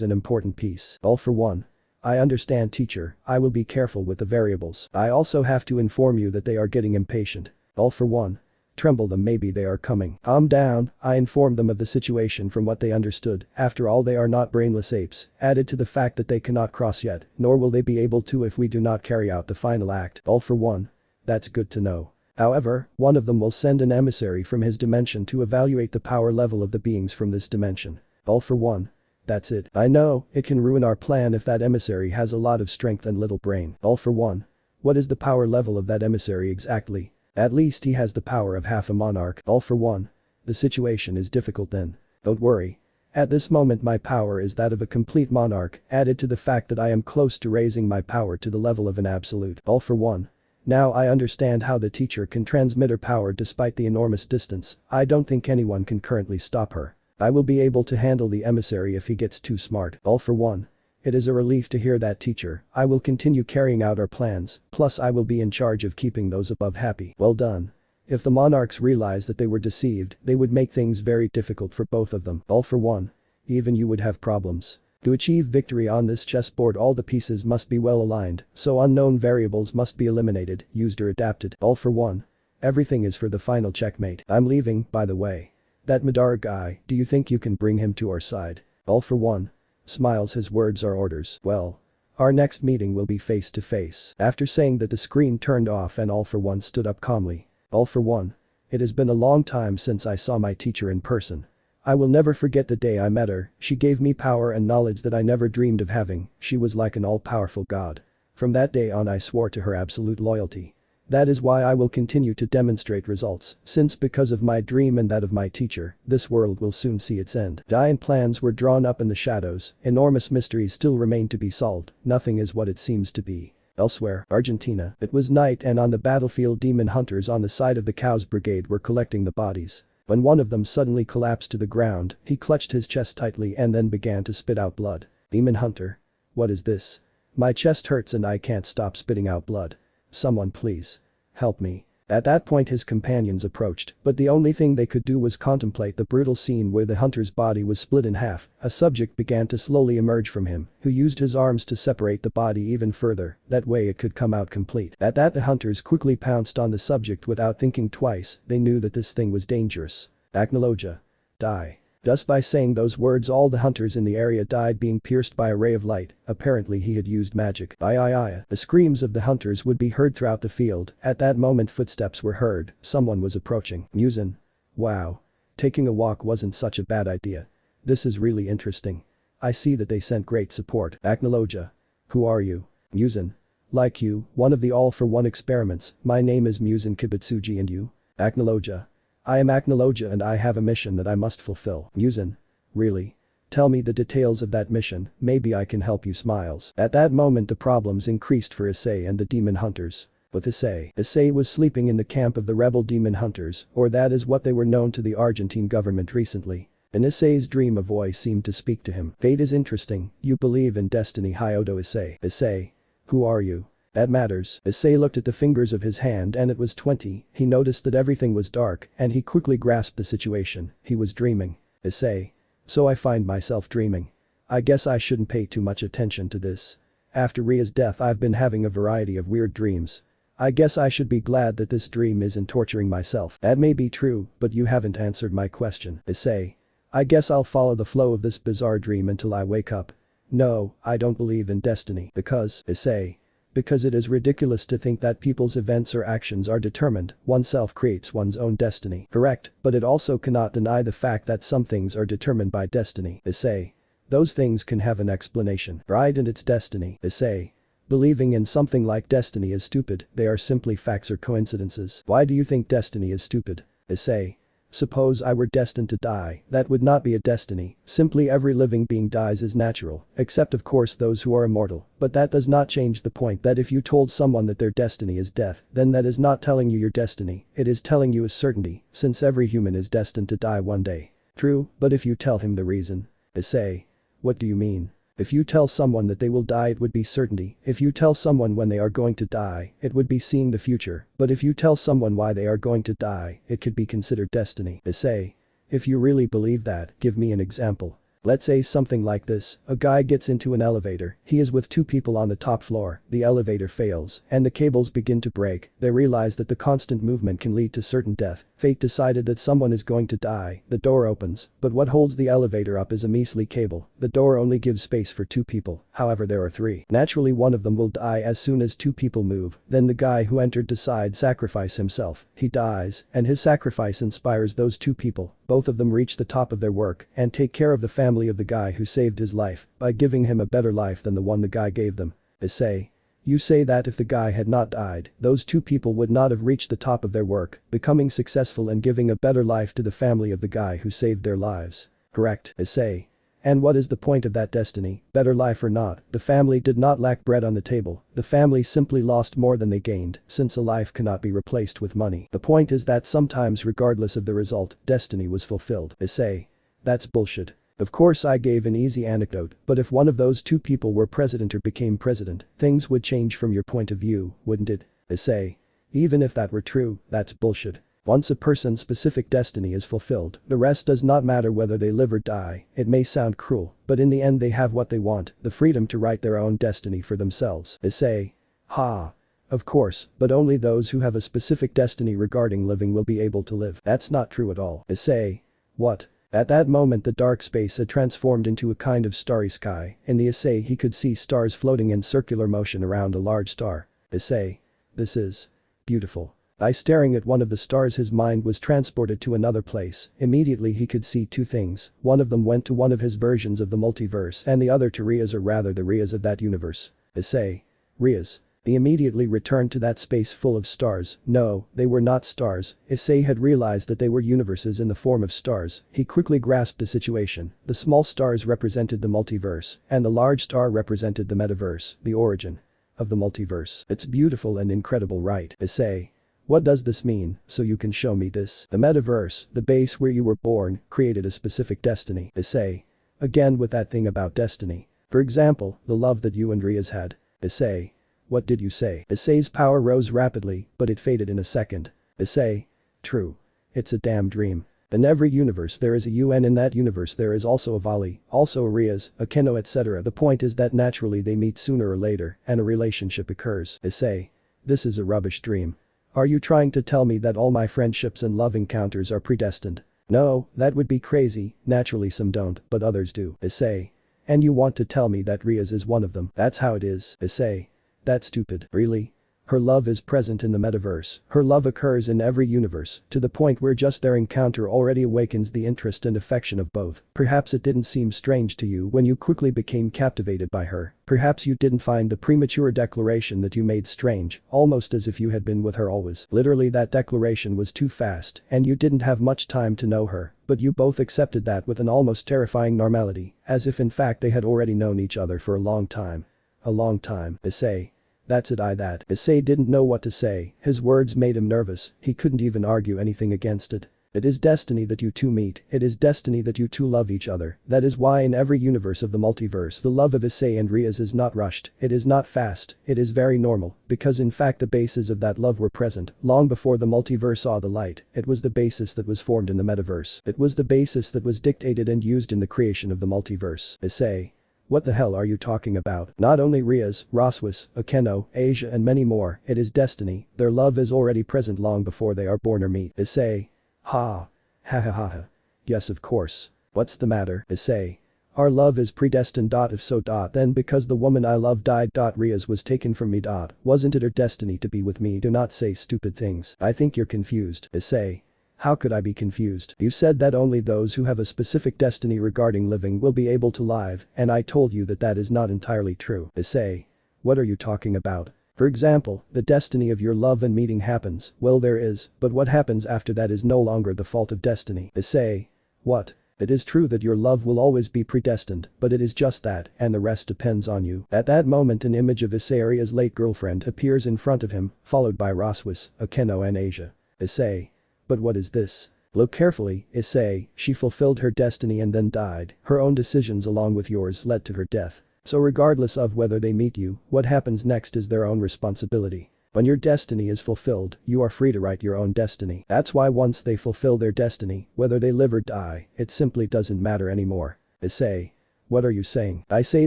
an important piece. All for one. I understand, teacher, I will be careful with the variables. I also have to inform you that they are getting impatient. All for one. Tremble them, maybe they are coming. Calm down, I informed them of the situation from what they understood, after all they are not brainless apes, added to the fact that they cannot cross yet, nor will they be able to if we do not carry out the final act. All for one. That's good to know. However, one of them will send an emissary from his dimension to evaluate the power level of the beings from this dimension. All for one. That's it. I know, it can ruin our plan if that emissary has a lot of strength and little brain. All for one. What is the power level of that emissary exactly? At least he has the power of half a monarch. All for one. The situation is difficult then. Don't worry. At this moment my power is that of a complete monarch, added to the fact that I am close to raising my power to the level of an absolute. All for one. Now I understand how the teacher can transmit her power despite the enormous distance. I don't think anyone can currently stop her. I will be able to handle the emissary if he gets too smart. All for one. It is a relief to hear that, teacher. I will continue carrying out our plans, plus I will be in charge of keeping those above happy. Well done. If the monarchs realize that they were deceived, they would make things very difficult for both of them. All for one. Even you would have problems. To achieve victory on this chessboard all the pieces must be well aligned, so unknown variables must be eliminated, used or adapted. All for one. Everything is for the final checkmate. I'm leaving, by the way. That Madara guy, do you think you can bring him to our side? All for one. Smiles, his words are orders. Well. Our next meeting will be face to face. After saying that the screen turned off and All for One stood up calmly. All for one. It has been a long time since I saw my teacher in person. I will never forget the day I met her, she gave me power and knowledge that I never dreamed of having, she was like an all-powerful god. From that day on I swore to her absolute loyalty. That is why I will continue to demonstrate results, since because of my dream and that of my teacher, this world will soon see its end. Giant plans were drawn up in the shadows, enormous mysteries still remain to be solved, nothing is what it seems to be. Elsewhere, Argentina, it was night and on the battlefield demon hunters on the side of the Cows Brigade were collecting the bodies. When one of them suddenly collapsed to the ground, he clutched his chest tightly and then began to spit out blood. Demon hunter. What is this? My chest hurts and I can't stop spitting out blood. Someone please. Help me. At that point his companions approached, but the only thing they could do was contemplate the brutal scene where the hunter's body was split in half. A subject began to slowly emerge from him, who used his arms to separate the body even further, that way it could come out complete. At that the hunters quickly pounced on the subject without thinking twice, they knew that this thing was dangerous. Annalogue. Die. Just by saying those words all the hunters in the area died being pierced by a ray of light, apparently he had used magic. The screams of the hunters would be heard throughout the field, at that moment footsteps were heard, someone was approaching. Musin. Wow. Taking a walk wasn't such a bad idea. This is really interesting. I see that they sent great support. Annalogue. Who are you? Musin. Like you, one of the all-for-one experiments, my name is Musin Kibutsuji and you? Annalogue. I am Annalogue and I have a mission that I must fulfill. Musin. Really? Tell me the details of that mission, maybe I can help you. Smiles. At that moment the problems increased for Issei and the demon hunters. With Issei was sleeping in the camp of the rebel demon hunters, or that is what they were known to the Argentine government recently. In Issei's dream a voice seemed to speak to him. Fate is interesting, you believe in destiny. Hyodo Issei. Issei. Who are you? That matters. Issei looked at the fingers of his hand and it was 20, he noticed that everything was dark and he quickly grasped the situation, he was dreaming. Issei. So I find myself dreaming. I guess I shouldn't pay too much attention to this. After Ria's death I've been having a variety of weird dreams. I guess I should be glad that this dream isn't torturing myself. That may be true, but you haven't answered my question. Issei. I guess I'll follow the flow of this bizarre dream until I wake up. No, I don't believe in destiny. Because, Issei. Because it is ridiculous to think that people's events or actions are determined, oneself creates one's own destiny. Correct, but it also cannot deny the fact that some things are determined by destiny. Issei. Those things can have an explanation. Right, and it's destiny. Issei. Believing in something like destiny is stupid, they are simply facts or coincidences. Why do you think destiny is stupid? Issei. Suppose I were destined to die, that would not be a destiny, simply every living being dies is natural, except of course those who are immortal, but that does not change the point that if you told someone that their destiny is death, then that is not telling you your destiny, it is telling you a certainty, since every human is destined to die one day. True, but if you tell him the reason. Issei. What do you mean? If you tell someone that they will die it would be certainty, if you tell someone when they are going to die, it would be seeing the future, but if you tell someone why they are going to die, it could be considered destiny. Issei. If you really believe that, give me an example. Let's say something like this, a guy gets into an elevator, he is with two people on the top floor, the elevator fails, and the cables begin to break, they realize that the constant movement can lead to certain death, fate decided that someone is going to die, the door opens, but what holds the elevator up is a measly cable, the door only gives space for two people, however there are three. Naturally one of them will die as soon as two people move, then the guy who entered decides sacrifice himself, he dies, and his sacrifice inspires those two people, both of them reach the top of their work and take care of the family of the guy who saved his life by giving him a better life than the one the guy gave them. Issei. You say that if the guy had not died, those two people would not have reached the top of their work, becoming successful and giving a better life to the family of the guy who saved their lives. Correct, Issei. And what is the point of that destiny, better life or not, the family did not lack bread on the table, the family simply lost more than they gained, since a life cannot be replaced with money. The point is that sometimes regardless of the result, destiny was fulfilled. Issei. That's bullshit. Of course I gave an easy anecdote, but if one of those two people were president or became president, things would change from your point of view, wouldn't it? Issei. Even if that were true, that's bullshit. Once a person's specific destiny is fulfilled, the rest does not matter whether they live or die, it may sound cruel, but in the end they have what they want, the freedom to write their own destiny for themselves. Issei. Ha. Of course, but only those who have a specific destiny regarding living will be able to live. That's not true at all. Issei. What? At that moment the dark space had transformed into a kind of starry sky, in the Issei he could see stars floating in circular motion around a large star. Issei. This is beautiful. By staring at one of the stars his mind was transported to another place, immediately he could see two things, one of them went to one of his versions of the multiverse and the other to Ria's or rather the Ria's of that universe. Issei. Ria's. He immediately returned to that space full of stars. No, they were not stars. Issei had realized that they were universes in the form of stars. He quickly grasped the situation. The small stars represented the multiverse, and the large star represented the metaverse, the origin of the multiverse. It's beautiful and incredible, right? Issei. What does this mean, so you can show me this? The metaverse, the base where you were born, created a specific destiny. Issei. Again with that thing about destiny. For example, the love that you and Riaz had. Issei. What did you say? Issei's power rose rapidly, but it faded in a second. Issei. True. It's a damn dream. In every universe there is a you, and in that universe there is also a Vali, also a Riaz, a Keno, etc. The point is that naturally they meet sooner or later and a relationship occurs. Issei. This is a rubbish dream. Are you trying to tell me that all my friendships and love encounters are predestined? No, that would be crazy. Naturally some don't, but others do. Issei. And you want to tell me that Riaz is one of them? That's how it is. Issei. That's stupid. Really? Her love is present in the metaverse. Her love occurs in every universe, to the point where just their encounter already awakens the interest and affection of both. Perhaps it didn't seem strange to you when you quickly became captivated by her. Perhaps you didn't find the premature declaration that you made strange, almost as if you had been with her always. Literally, that declaration was too fast, and you didn't have much time to know her, but you both accepted that with an almost terrifying normality, as if in fact they had already known each other for a long time. A long time. Issei. That's it. That. Issei didn't know what to say. His words made him nervous. He couldn't even argue anything against it. It is destiny that you two meet. It is destiny that you two love each other. That is why in every universe of the multiverse the love of Issei and Riaz is not rushed. It is not fast. It is very normal. Because in fact the bases of that love were present long before the multiverse saw the light. It was the basis that was formed in the metaverse. It was the basis that was dictated and used in the creation of the multiverse. Issei. What the hell are you talking about? Not only Riaz, Roswis, Akeno, Asia and many more, it is destiny. Their love is already present long before they are born or meet. Issei. Ha. Ha ha ha ha. Yes, of course. What's the matter? Issei. Our love is predestined. If so, then because the woman I love died. Riaz was taken from me. Wasn't it her destiny to be with me? Do not say stupid things. I think you're confused. Issei. How could I be confused? You said that only those who have a specific destiny regarding living will be able to live, and I told you that that is not entirely true. Issei. What are you talking about? For example, the destiny of your love and meeting happens. Well, there is, but what happens after that is no longer the fault of destiny. Issei. What? It is true that your love will always be predestined, but it is just that, and the rest depends on you. At that moment an image of Issei's late girlfriend appears in front of him, followed by Roswis, Akeno and Asia. Issei. But what is this? Look carefully, Issei. She fulfilled her destiny and then died. Her own decisions along with yours led to her death. So regardless of whether they meet you, what happens next is their own responsibility. When your destiny is fulfilled, you are free to write your own destiny. That's why once they fulfill their destiny, whether they live or die, it simply doesn't matter anymore. Issei. What are you saying? I say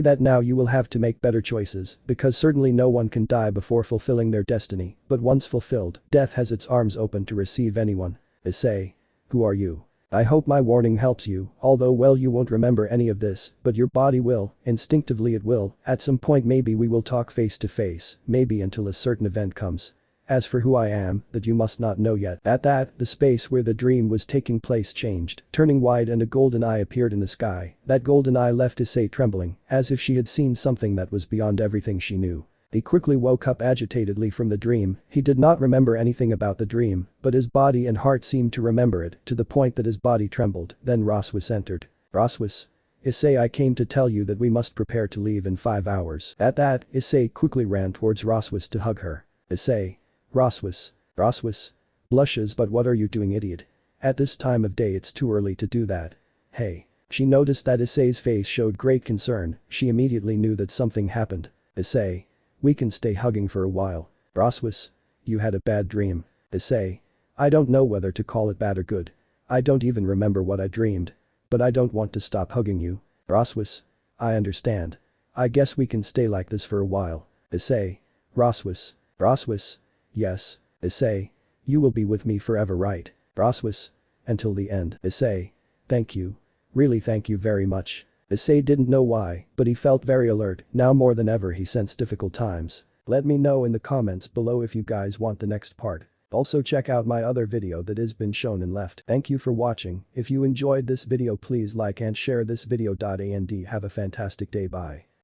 that now you will have to make better choices, because certainly no one can die before fulfilling their destiny, but once fulfilled, death has its arms open to receive anyone. Issei. Who are you? I hope my warning helps you, although well you won't remember any of this, but your body will, instinctively it will, at some point maybe we will talk face to face, maybe until a certain event comes. As for who I am, that you must not know yet. At that, the space where the dream was taking place changed, turning wide and a golden eye appeared in the sky. That golden eye left Issei trembling, as if she had seen something that was beyond everything she knew. He quickly woke up agitatedly from the dream. He did not remember anything about the dream, but his body and heart seemed to remember it, to the point that his body trembled. Then Roswis entered. Roswis. Issei, I came to tell you that we must prepare to leave in 5 hours. At that, Issei quickly ran towards Roswis to hug her. Issei. Roswis. Roswis. Blushes. But what are you doing, idiot? At this time of day it's too early to do that. Hey. She noticed that Issei's face showed great concern. She immediately knew that something happened. Issei. We can stay hugging for a while. Roswis. You had a bad dream. Issei. I don't know whether to call it bad or good. I don't even remember what I dreamed. But I don't want to stop hugging you. Roswis. I understand. I guess we can stay like this for a while. Issei. Roswis. Roswis. Yes. Issei. You will be with me forever, right? Roswis. Until the end. Issei. Thank you. Really thank you very much. Issei didn't know why, but he felt very alert. Now more than ever he sensed difficult times. Let me know in the comments below if you guys want the next part. Also check out my other video that has been shown and left. Thank you for watching. If you enjoyed this video please like and share this video. And have a fantastic day. Bye.